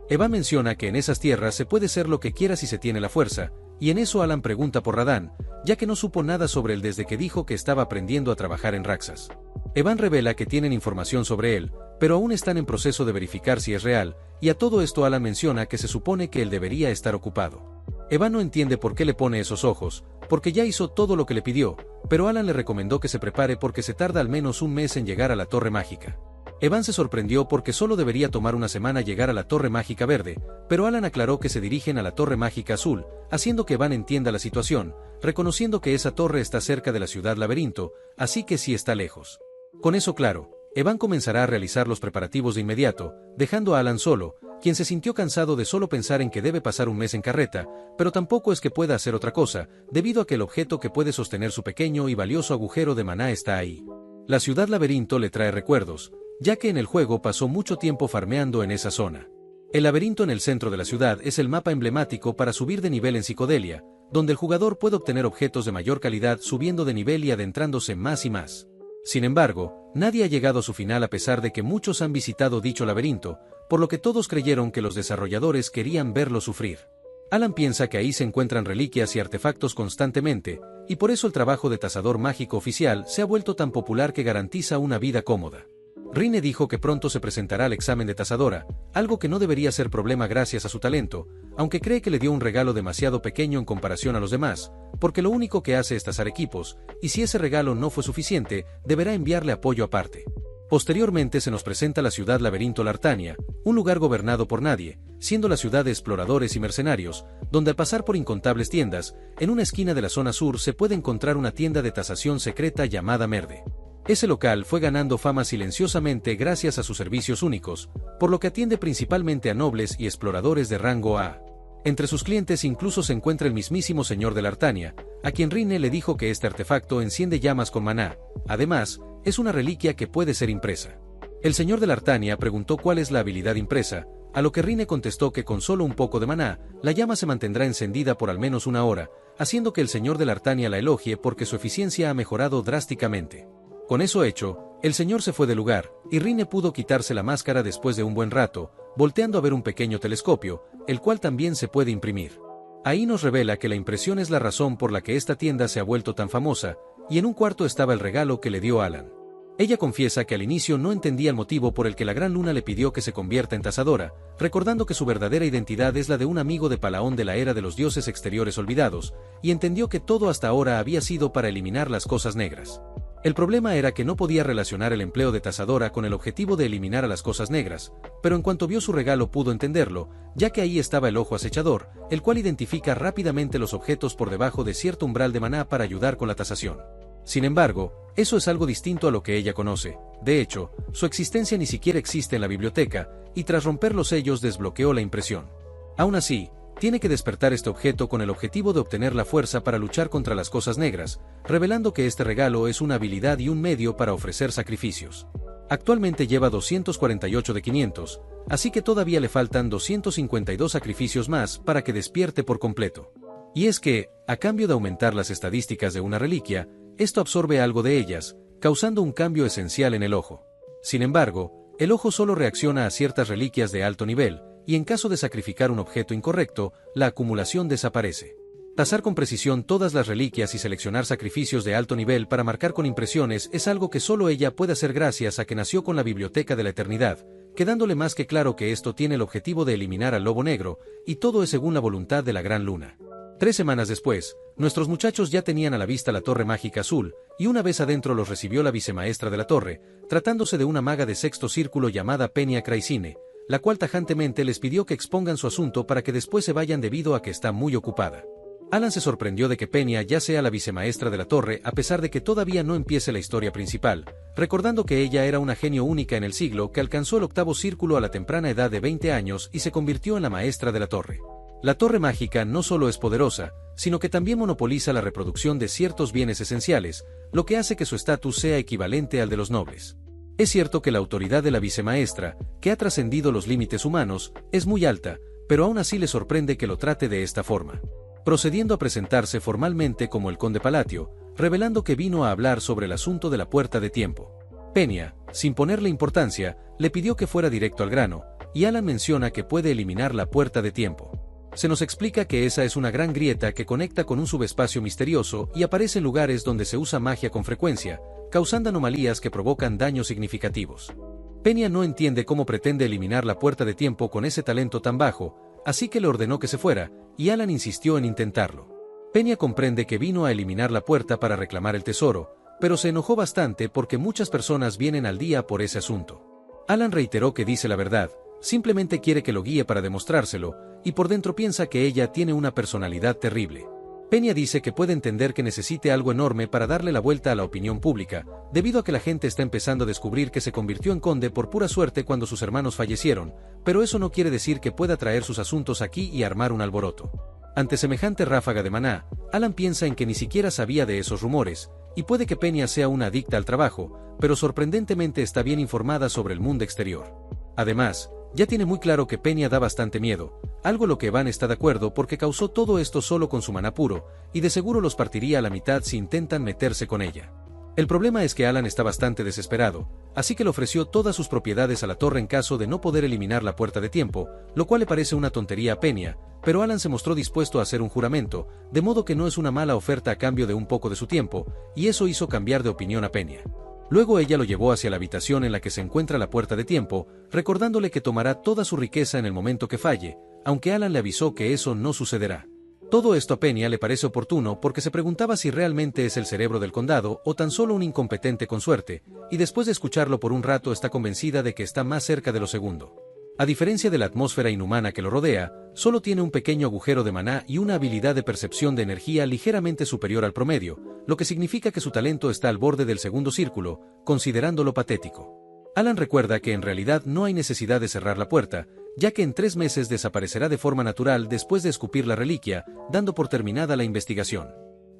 Evan menciona que en esas tierras se puede ser lo que quiera si se tiene la fuerza, y en eso Alan pregunta por Radán, ya que no supo nada sobre él desde que dijo que estaba aprendiendo a trabajar en Raxas. Evan revela que tienen información sobre él, pero aún están en proceso de verificar si es real, y a todo esto Alan menciona que se supone que él debería estar ocupado. Evan no entiende por qué le pone esos ojos, porque ya hizo todo lo que le pidió, pero Alan le recomendó que se prepare porque se tarda al menos un mes en llegar a la Torre Mágica. Evan se sorprendió porque solo debería tomar una semana llegar a la Torre Mágica Verde, pero Alan aclaró que se dirigen a la Torre Mágica Azul, haciendo que Evan entienda la situación, reconociendo que esa torre está cerca de la ciudad laberinto, así que sí está lejos. Con eso claro, Evan comenzará a realizar los preparativos de inmediato, dejando a Alan solo, quien se sintió cansado de solo pensar en que debe pasar un mes en carreta, pero tampoco es que pueda hacer otra cosa, debido a que el objeto que puede sostener su pequeño y valioso agujero de maná está ahí. La ciudad laberinto le trae recuerdos, ya que en el juego pasó mucho tiempo farmeando en esa zona. El laberinto en el centro de la ciudad es el mapa emblemático para subir de nivel en Psicodelia, donde el jugador puede obtener objetos de mayor calidad subiendo de nivel y adentrándose más y más. Sin embargo, nadie ha llegado a su final a pesar de que muchos han visitado dicho laberinto, por lo que todos creyeron que los desarrolladores querían verlo sufrir. Alan piensa que ahí se encuentran reliquias y artefactos constantemente, y por eso el trabajo de Tazador Mágico Oficial se ha vuelto tan popular que garantiza una vida cómoda. Rine dijo que pronto se presentará al examen de Tazadora, algo que no debería ser problema gracias a su talento, aunque cree que le dio un regalo demasiado pequeño en comparación a los demás, porque lo único que hace es tazar equipos, y si ese regalo no fue suficiente, deberá enviarle apoyo aparte. Posteriormente se nos presenta la ciudad laberinto Lartania, un lugar gobernado por nadie, siendo la ciudad de exploradores y mercenarios, donde al pasar por incontables tiendas, en una esquina de la zona sur se puede encontrar una tienda de tasación secreta llamada Merde. Ese local fue ganando fama silenciosamente gracias a sus servicios únicos, por lo que atiende principalmente a nobles y exploradores de rango A. Entre sus clientes incluso se encuentra el mismísimo señor de Lartania, a quien Rine le dijo que este artefacto enciende llamas con maná, además, es una reliquia que puede ser impresa. El señor de Lartania preguntó cuál es la habilidad impresa, a lo que Rine contestó que con solo un poco de maná, la llama se mantendrá encendida por al menos una hora, haciendo que el señor de Lartania la elogie porque su eficiencia ha mejorado drásticamente. Con eso hecho, el señor se fue del lugar, y Rine pudo quitarse la máscara después de un buen rato, volteando a ver un pequeño telescopio, el cual también se puede imprimir. Ahí nos revela que la impresión es la razón por la que esta tienda se ha vuelto tan famosa, y en un cuarto estaba el regalo que le dio Alan. Ella confiesa que al inicio no entendía el motivo por el que la Gran Luna le pidió que se convierta en tazadora, recordando que su verdadera identidad es la de un amigo de Palaón de la era de los dioses exteriores olvidados, y entendió que todo hasta ahora había sido para eliminar las cosas negras. El problema era que no podía relacionar el empleo de tazadora con el objetivo de eliminar a las cosas negras, pero en cuanto vio su regalo pudo entenderlo, ya que ahí estaba el ojo acechador, el cual identifica rápidamente los objetos por debajo de cierto umbral de maná para ayudar con la tasación. Sin embargo, eso es algo distinto a lo que ella conoce. De hecho, su existencia ni siquiera existe en la biblioteca, y tras romper los sellos desbloqueó la impresión. Aún así, tiene que despertar este objeto con el objetivo de obtener la fuerza para luchar contra las cosas negras, revelando que este regalo es una habilidad y un medio para ofrecer sacrificios. Actualmente lleva 248 de 500, así que todavía le faltan 252 sacrificios más para que despierte por completo. Y es que, a cambio de aumentar las estadísticas de una reliquia, esto absorbe algo de ellas, causando un cambio esencial en el ojo. Sin embargo, el ojo solo reacciona a ciertas reliquias de alto nivel, y en caso de sacrificar un objeto incorrecto, la acumulación desaparece. Tasar con precisión todas las reliquias y seleccionar sacrificios de alto nivel para marcar con impresiones es algo que solo ella puede hacer gracias a que nació con la Biblioteca de la Eternidad, quedándole más que claro que esto tiene el objetivo de eliminar al Lobo Negro, y todo es según la voluntad de la Gran Luna. 3 semanas después, nuestros muchachos ya tenían a la vista la Torre Mágica Azul, y una vez adentro los recibió la vicemaestra de la torre, tratándose de una maga de sexto círculo llamada Peña Craisine, la cual tajantemente les pidió que expongan su asunto para que después se vayan debido a que está muy ocupada. Alan se sorprendió de que Peña ya sea la vicemaestra de la torre a pesar de que todavía no empiece la historia principal, recordando que ella era una genio única en el siglo que alcanzó el octavo círculo a la temprana edad de 20 años y se convirtió en la maestra de la torre. La torre mágica no solo es poderosa, sino que también monopoliza la reproducción de ciertos bienes esenciales, lo que hace que su estatus sea equivalente al de los nobles. Es cierto que la autoridad de la vicemaestra, que ha trascendido los límites humanos, es muy alta, pero aún así le sorprende que lo trate de esta forma. Procediendo a presentarse formalmente como el Conde Palatio, revelando que vino a hablar sobre el asunto de la Puerta de Tiempo. Peña, sin ponerle importancia, le pidió que fuera directo al grano, y Alan menciona que puede eliminar la Puerta de Tiempo. Se nos explica que esa es una gran grieta que conecta con un subespacio misterioso y aparece en lugares donde se usa magia con frecuencia, causando anomalías que provocan daños significativos. Peña no entiende cómo pretende eliminar la Puerta de Tiempo con ese talento tan bajo, así que le ordenó que se fuera, y Alan insistió en intentarlo. Peña comprende que vino a eliminar la puerta para reclamar el tesoro, pero se enojó bastante porque muchas personas vienen al día por ese asunto. Alan reiteró que dice la verdad, simplemente quiere que lo guíe para demostrárselo, y por dentro piensa que ella tiene una personalidad terrible. Peña dice que puede entender que necesite algo enorme para darle la vuelta a la opinión pública, debido a que la gente está empezando a descubrir que se convirtió en conde por pura suerte cuando sus hermanos fallecieron, pero eso no quiere decir que pueda traer sus asuntos aquí y armar un alboroto. Ante semejante ráfaga de maná, Alan piensa en que ni siquiera sabía de esos rumores, y puede que Peña sea una adicta al trabajo, pero sorprendentemente está bien informada sobre el mundo exterior. Además, ya tiene muy claro que Peña da bastante miedo, algo lo que Evan está de acuerdo porque causó todo esto solo con su maná puro, y de seguro los partiría a la mitad si intentan meterse con ella. El problema es que Alan está bastante desesperado, así que le ofreció todas sus propiedades a la torre en caso de no poder eliminar la Puerta de Tiempo, lo cual le parece una tontería a Peña, pero Alan se mostró dispuesto a hacer un juramento, de modo que no es una mala oferta a cambio de un poco de su tiempo, y eso hizo cambiar de opinión a Peña. Luego ella lo llevó hacia la habitación en la que se encuentra la Puerta de Tiempo, recordándole que tomará toda su riqueza en el momento que falle, aunque Alan le avisó que eso no sucederá. Todo esto a Peña le parece oportuno porque se preguntaba si realmente es el cerebro del condado o tan solo un incompetente con suerte, y después de escucharlo por un rato está convencida de que está más cerca de lo segundo. A diferencia de la atmósfera inhumana que lo rodea, solo tiene un pequeño agujero de maná y una habilidad de percepción de energía ligeramente superior al promedio, lo que significa que su talento está al borde del segundo círculo, considerándolo patético. Alan recuerda que en realidad no hay necesidad de cerrar la puerta, ya que en 3 meses desaparecerá de forma natural después de escupir la reliquia, dando por terminada la investigación.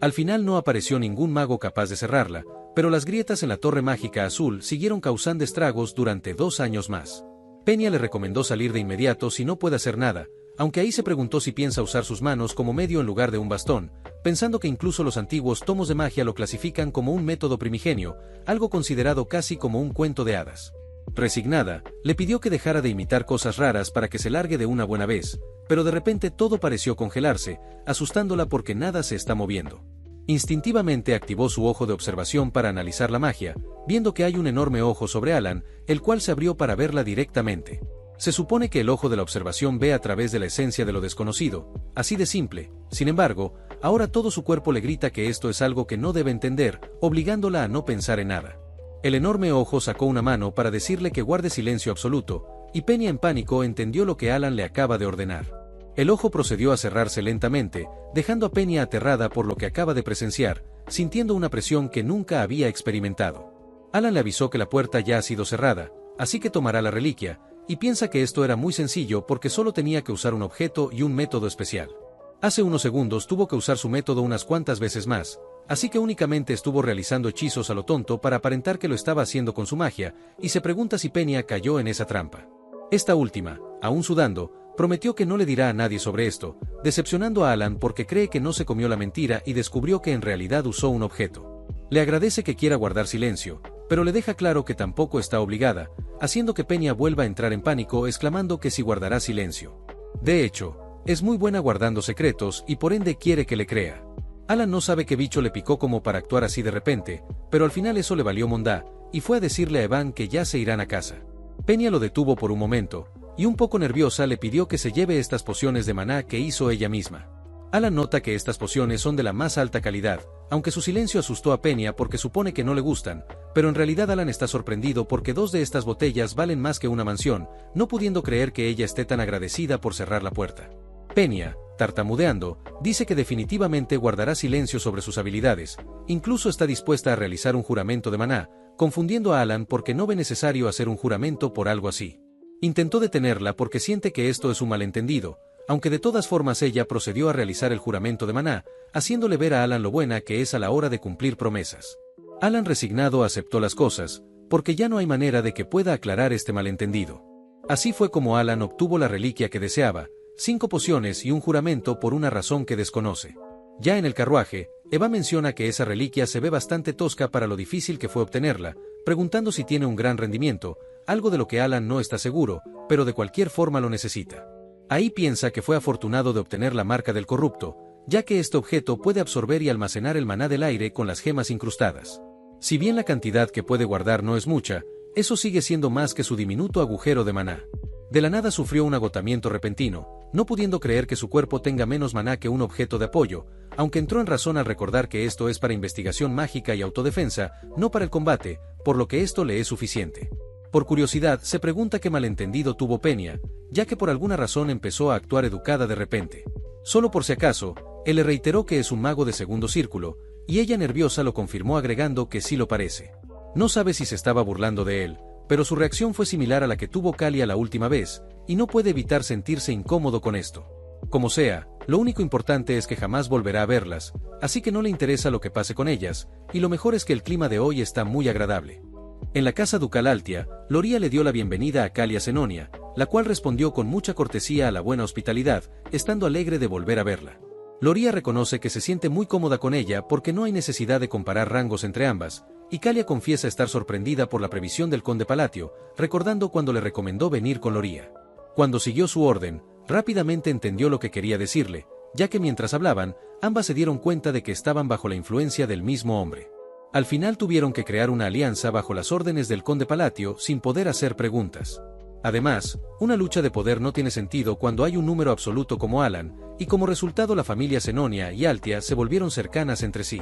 Al final no apareció ningún mago capaz de cerrarla, pero las grietas en la Torre Mágica Azul siguieron causando estragos durante 2 años más. Peña le recomendó salir de inmediato si no puede hacer nada, aunque ahí se preguntó si piensa usar sus manos como medio en lugar de un bastón, pensando que incluso los antiguos tomos de magia lo clasifican como un método primigenio, algo considerado casi como un cuento de hadas. Resignada, le pidió que dejara de imitar cosas raras para que se largue de una buena vez, pero de repente todo pareció congelarse, asustándola porque nada se está moviendo. Instintivamente activó su ojo de observación para analizar la magia, viendo que hay un enorme ojo sobre Alan, el cual se abrió para verla directamente. Se supone que el ojo de la observación ve a través de la esencia de lo desconocido, así de simple. Sin embargo, ahora todo su cuerpo le grita que esto es algo que no debe entender, obligándola a no pensar en nada. El enorme ojo sacó una mano para decirle que guarde silencio absoluto, y Peña en pánico entendió lo que Alan le acaba de ordenar. El ojo procedió a cerrarse lentamente, dejando a Peña aterrada por lo que acaba de presenciar, sintiendo una presión que nunca había experimentado. Alan le avisó que la puerta ya ha sido cerrada, así que tomará la reliquia, y piensa que esto era muy sencillo porque solo tenía que usar un objeto y un método especial. Hace unos segundos tuvo que usar su método unas cuantas veces más, así que únicamente estuvo realizando hechizos a lo tonto para aparentar que lo estaba haciendo con su magia, y se pregunta si Peña cayó en esa trampa. Esta última, aún sudando, prometió que no le dirá a nadie sobre esto, decepcionando a Alan porque cree que no se comió la mentira y descubrió que en realidad usó un objeto. Le agradece que quiera guardar silencio, pero le deja claro que tampoco está obligada, haciendo que Peña vuelva a entrar en pánico exclamando que si guardará silencio. De hecho, es muy buena guardando secretos y por ende quiere que le crea. Alan no sabe qué bicho le picó como para actuar así de repente, pero al final eso le valió mondá, y fue a decirle a Evan que ya se irán a casa. Peña lo detuvo por un momento, y un poco nerviosa le pidió que se lleve estas pociones de maná que hizo ella misma. Alan nota que estas pociones son de la más alta calidad, aunque su silencio asustó a Peña porque supone que no le gustan, pero en realidad Alan está sorprendido porque 2 de estas botellas valen más que una mansión, no pudiendo creer que ella esté tan agradecida por cerrar la puerta. Peña, tartamudeando, dice que definitivamente guardará silencio sobre sus habilidades, incluso está dispuesta a realizar un juramento de maná, confundiendo a Alan porque no ve necesario hacer un juramento por algo así. Intentó detenerla porque siente que esto es un malentendido, aunque de todas formas ella procedió a realizar el juramento de maná, haciéndole ver a Alan lo buena que es a la hora de cumplir promesas. Alan resignado aceptó las cosas, porque ya no hay manera de que pueda aclarar este malentendido. Así fue como Alan obtuvo la reliquia que deseaba, 5 pociones y un juramento por una razón que desconoce. Ya en el carruaje, Eva menciona que esa reliquia se ve bastante tosca para lo difícil que fue obtenerla, preguntando si tiene un gran rendimiento, algo de lo que Alan no está seguro, pero de cualquier forma lo necesita. Ahí piensa que fue afortunado de obtener la marca del corrupto, ya que este objeto puede absorber y almacenar el maná del aire con las gemas incrustadas. Si bien la cantidad que puede guardar no es mucha, eso sigue siendo más que su diminuto agujero de maná. De la nada sufrió un agotamiento repentino, no pudiendo creer que su cuerpo tenga menos maná que un objeto de apoyo, aunque entró en razón al recordar que esto es para investigación mágica y autodefensa, no para el combate, por lo que esto le es suficiente. Por curiosidad, se pregunta qué malentendido tuvo Peña, ya que por alguna razón empezó a actuar educada de repente. Solo por si acaso, él le reiteró que es un mago de segundo círculo, y ella nerviosa lo confirmó agregando que sí lo parece. No sabe si se estaba burlando de él, pero su reacción fue similar a la que tuvo Kalia la última vez, y no puede evitar sentirse incómodo con esto. Como sea, lo único importante es que jamás volverá a verlas, así que no le interesa lo que pase con ellas, y lo mejor es que el clima de hoy está muy agradable. En la casa ducal Altia, Loria le dio la bienvenida a Kalia Senonia, la cual respondió con mucha cortesía a la buena hospitalidad, estando alegre de volver a verla. Loria reconoce que se siente muy cómoda con ella porque no hay necesidad de comparar rangos entre ambas, y Kalia confiesa estar sorprendida por la previsión del conde Palatio, recordando cuando le recomendó venir con Loria. Cuando siguió su orden, rápidamente entendió lo que quería decirle, ya que mientras hablaban, ambas se dieron cuenta de que estaban bajo la influencia del mismo hombre. Al final tuvieron que crear una alianza bajo las órdenes del conde Palatio sin poder hacer preguntas. Además, una lucha de poder no tiene sentido cuando hay un número absoluto como Alan, y como resultado la familia Senonia y Altia se volvieron cercanas entre sí.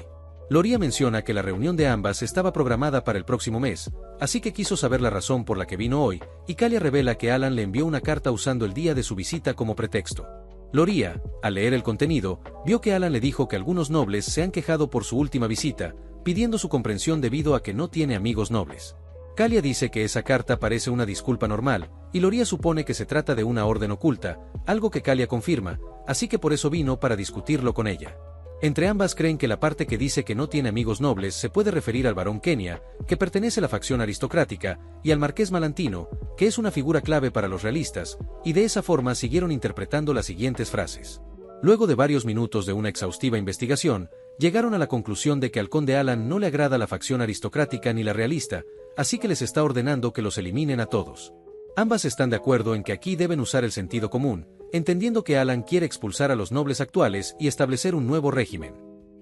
Loria menciona que la reunión de ambas estaba programada para el próximo mes, así que quiso saber la razón por la que vino hoy, y Kalia revela que Alan le envió una carta usando el día de su visita como pretexto. Loria, al leer el contenido, vio que Alan le dijo que algunos nobles se han quejado por su última visita, pidiendo su comprensión debido a que no tiene amigos nobles. Kalia dice que esa carta parece una disculpa normal, y Loria supone que se trata de una orden oculta, algo que Kalia confirma, así que por eso vino para discutirlo con ella. Entre ambas creen que la parte que dice que no tiene amigos nobles se puede referir al barón Kenia, que pertenece a la facción aristocrática, y al marqués Malantino, que es una figura clave para los realistas, y de esa forma siguieron interpretando las siguientes frases. Luego de varios minutos de una exhaustiva investigación, llegaron a la conclusión de que al conde Alan no le agrada la facción aristocrática ni la realista, así que les está ordenando que los eliminen a todos. Ambas están de acuerdo en que aquí deben usar el sentido común, entendiendo que Alan quiere expulsar a los nobles actuales y establecer un nuevo régimen.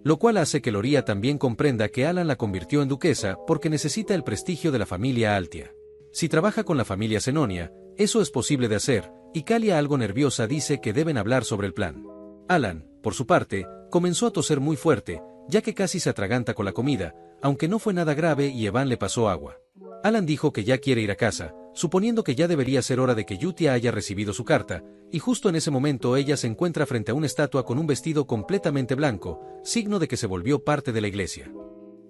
Lo cual hace que Loria también comprenda que Alan la convirtió en duquesa porque necesita el prestigio de la familia Altia. Si trabaja con la familia Senonia, eso es posible de hacer, y Kalia algo nerviosa dice que deben hablar sobre el plan. Alan, por su parte, comenzó a toser muy fuerte, ya que casi se atraganta con la comida, aunque no fue nada grave y Evan le pasó agua. Alan dijo que ya quiere ir a casa, suponiendo que ya debería ser hora de que Yutia haya recibido su carta, y justo en ese momento ella se encuentra frente a una estatua con un vestido completamente blanco, signo de que se volvió parte de la iglesia.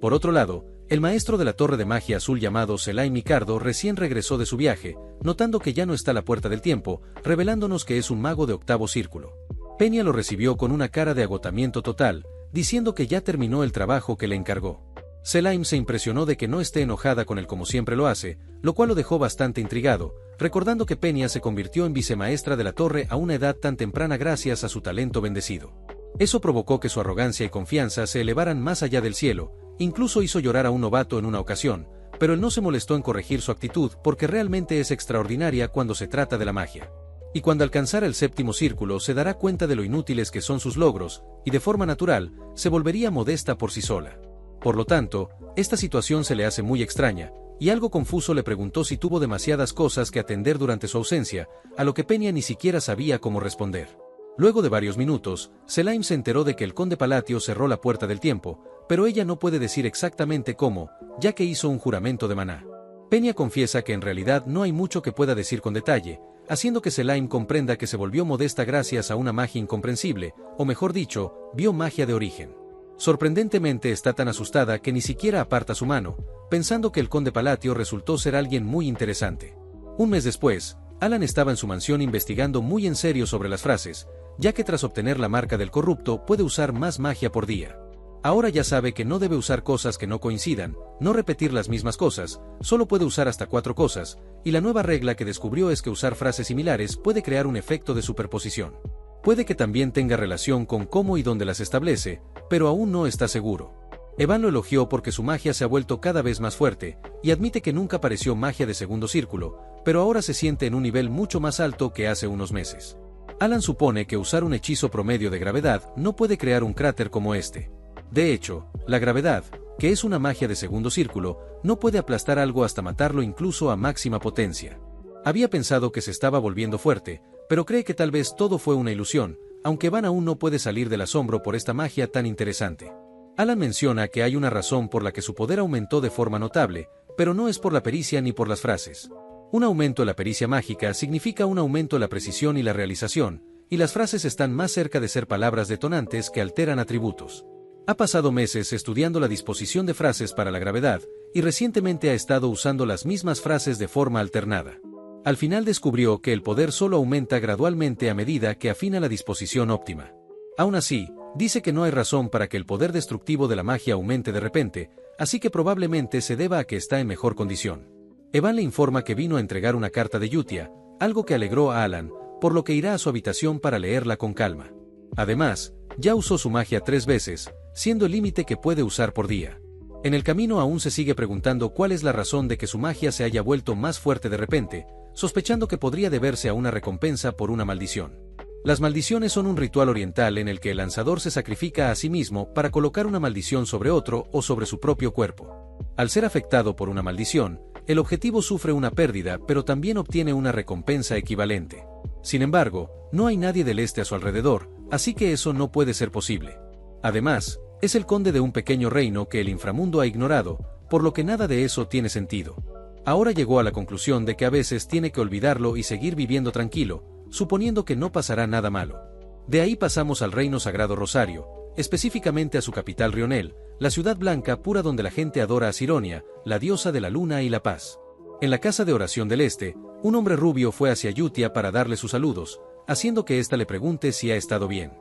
Por otro lado, el maestro de la torre de magia azul llamado Selay Micardo recién regresó de su viaje, notando que ya no está a la puerta del tiempo, revelándonos que es un mago de octavo círculo. Peña lo recibió con una cara de agotamiento total, diciendo que ya terminó el trabajo que le encargó. Selaim se impresionó de que no esté enojada con él como siempre lo hace, lo cual lo dejó bastante intrigado, recordando que Peña se convirtió en vicemaestra de la torre a una edad tan temprana gracias a su talento bendecido. Eso provocó que su arrogancia y confianza se elevaran más allá del cielo, incluso hizo llorar a un novato en una ocasión, pero él no se molestó en corregir su actitud porque realmente es extraordinaria cuando se trata de la magia. Y cuando alcanzara el séptimo círculo se dará cuenta de lo inútiles que son sus logros, y de forma natural, se volvería modesta por sí sola. Por lo tanto, esta situación se le hace muy extraña, y algo confuso le preguntó si tuvo demasiadas cosas que atender durante su ausencia, a lo que Peña ni siquiera sabía cómo responder. Luego de varios minutos, Selaim se enteró de que el conde Palatio cerró la puerta del tiempo, pero ella no puede decir exactamente cómo, ya que hizo un juramento de maná. Peña confiesa que en realidad no hay mucho que pueda decir con detalle, haciendo que Selaim comprenda que se volvió modesta gracias a una magia incomprensible, o mejor dicho, vio magia de origen. Sorprendentemente está tan asustada que ni siquiera aparta su mano, pensando que el conde Palatio resultó ser alguien muy interesante. Un mes después, Alan estaba en su mansión investigando muy en serio sobre las frases, ya que tras obtener la marca del corrupto puede usar más magia por día. Ahora ya sabe que no debe usar cosas que no coincidan, no repetir las mismas cosas, solo puede usar hasta 4 cosas, y la nueva regla que descubrió es que usar frases similares puede crear un efecto de superposición. Puede que también tenga relación con cómo y dónde las establece, pero aún no está seguro. Evan lo elogió porque su magia se ha vuelto cada vez más fuerte, y admite que nunca pareció magia de segundo círculo, pero ahora se siente en un nivel mucho más alto que hace unos meses. Alan supone que usar un hechizo promedio de gravedad no puede crear un cráter como este. De hecho, la gravedad, que es una magia de segundo círculo, no puede aplastar algo hasta matarlo incluso a máxima potencia. Había pensado que se estaba volviendo fuerte, pero cree que tal vez todo fue una ilusión, aunque Van aún no puede salir del asombro por esta magia tan interesante. Alan menciona que hay una razón por la que su poder aumentó de forma notable, pero no es por la pericia ni por las frases. Un aumento en la pericia mágica significa un aumento en la precisión y la realización, y las frases están más cerca de ser palabras detonantes que alteran atributos. Ha pasado meses estudiando la disposición de frases para la gravedad, y recientemente ha estado usando las mismas frases de forma alternada. Al final descubrió que el poder solo aumenta gradualmente a medida que afina la disposición óptima. Aún así, dice que no hay razón para que el poder destructivo de la magia aumente de repente, así que probablemente se deba a que está en mejor condición. Evan le informa que vino a entregar una carta de Yutia, algo que alegró a Alan, por lo que irá a su habitación para leerla con calma. Además, ya usó su magia 3 veces, siendo el límite que puede usar por día. En el camino aún se sigue preguntando cuál es la razón de que su magia se haya vuelto más fuerte de repente, sospechando que podría deberse a una recompensa por una maldición. Las maldiciones son un ritual oriental en el que el lanzador se sacrifica a sí mismo para colocar una maldición sobre otro o sobre su propio cuerpo. Al ser afectado por una maldición, el objetivo sufre una pérdida pero también obtiene una recompensa equivalente. Sin embargo, no hay nadie del este a su alrededor, así que eso no puede ser posible. Además, es el conde de un pequeño reino que el inframundo ha ignorado, por lo que nada de eso tiene sentido. Ahora llegó a la conclusión de que a veces tiene que olvidarlo y seguir viviendo tranquilo, suponiendo que no pasará nada malo. De ahí pasamos al Reino Sagrado Rosario, específicamente a su capital Rionel, la ciudad blanca pura donde la gente adora a Sironia, la diosa de la luna y la paz. En la casa de oración del este, un hombre rubio fue hacia Yutia para darle sus saludos, haciendo que ésta le pregunte si ha estado bien.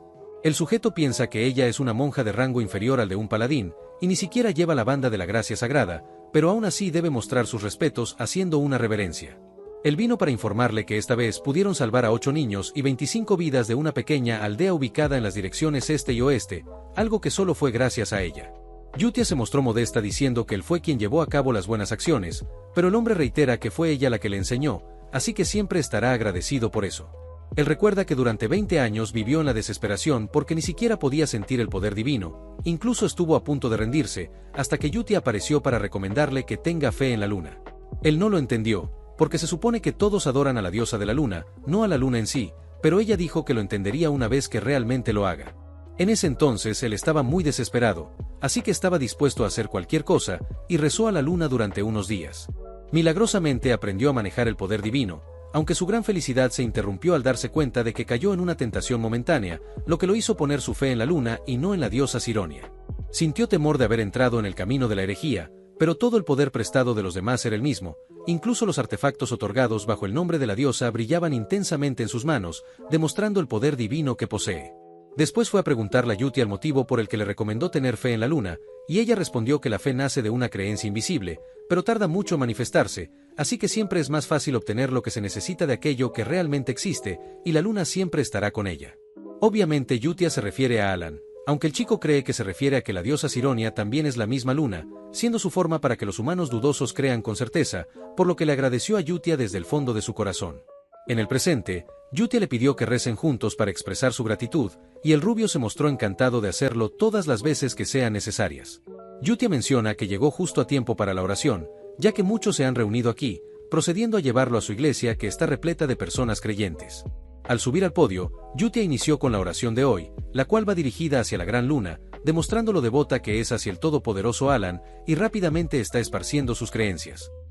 El sujeto piensa que ella es una monja de rango inferior al de un paladín, y ni siquiera lleva la banda de la gracia sagrada, pero aún así debe mostrar sus respetos haciendo una reverencia. Él vino para informarle que esta vez pudieron salvar a 8 niños y 25 vidas de una pequeña aldea ubicada en las direcciones este y oeste, algo que solo fue gracias a ella. Yutia se mostró modesta diciendo que él fue quien llevó a cabo las buenas acciones, pero el hombre reitera que fue ella la que le enseñó, así que siempre estará agradecido por eso. Él recuerda que durante 20 años vivió en la desesperación porque ni siquiera podía sentir el poder divino, incluso estuvo a punto de rendirse, hasta que Yutia apareció para recomendarle que tenga fe en la luna. Él no lo entendió, porque se supone que todos adoran a la diosa de la luna, no a la luna en sí, pero ella dijo que lo entendería una vez que realmente lo haga. En ese entonces él estaba muy desesperado, así que estaba dispuesto a hacer cualquier cosa, y rezó a la luna durante unos días. Milagrosamente aprendió a manejar el poder divino, aunque su gran felicidad se interrumpió al darse cuenta de que cayó en una tentación momentánea, lo que lo hizo poner su fe en la luna y no en la diosa Sironia. Sintió temor de haber entrado en el camino de la herejía, pero todo el poder prestado de los demás era el mismo, incluso los artefactos otorgados bajo el nombre de la diosa brillaban intensamente en sus manos, demostrando el poder divino que posee. Después fue a preguntarle a Yutia el motivo por el que le recomendó tener fe en la luna, y ella respondió que la fe nace de una creencia invisible, pero tarda mucho en manifestarse, así que siempre es más fácil obtener lo que se necesita de aquello que realmente existe, y la luna siempre estará con ella. Obviamente Yutia se refiere a Alan, aunque el chico cree que se refiere a que la diosa Sironia también es la misma luna, siendo su forma para que los humanos dudosos crean con certeza, por lo que le agradeció a Yutia desde el fondo de su corazón. En el presente, Yutia le pidió que recen juntos para expresar su gratitud, y el rubio se mostró encantado de hacerlo todas las veces que sean necesarias. Yutia menciona que llegó justo a tiempo para la oración, ya que muchos se han reunido aquí, procediendo a llevarlo a su iglesia que está repleta de personas creyentes. Al subir al podio, Yutia inició con la oración de hoy, la cual va dirigida hacia la gran luna, demostrando lo devota que es hacia el todopoderoso Alan, y rápidamente está esparciendo sus creencias.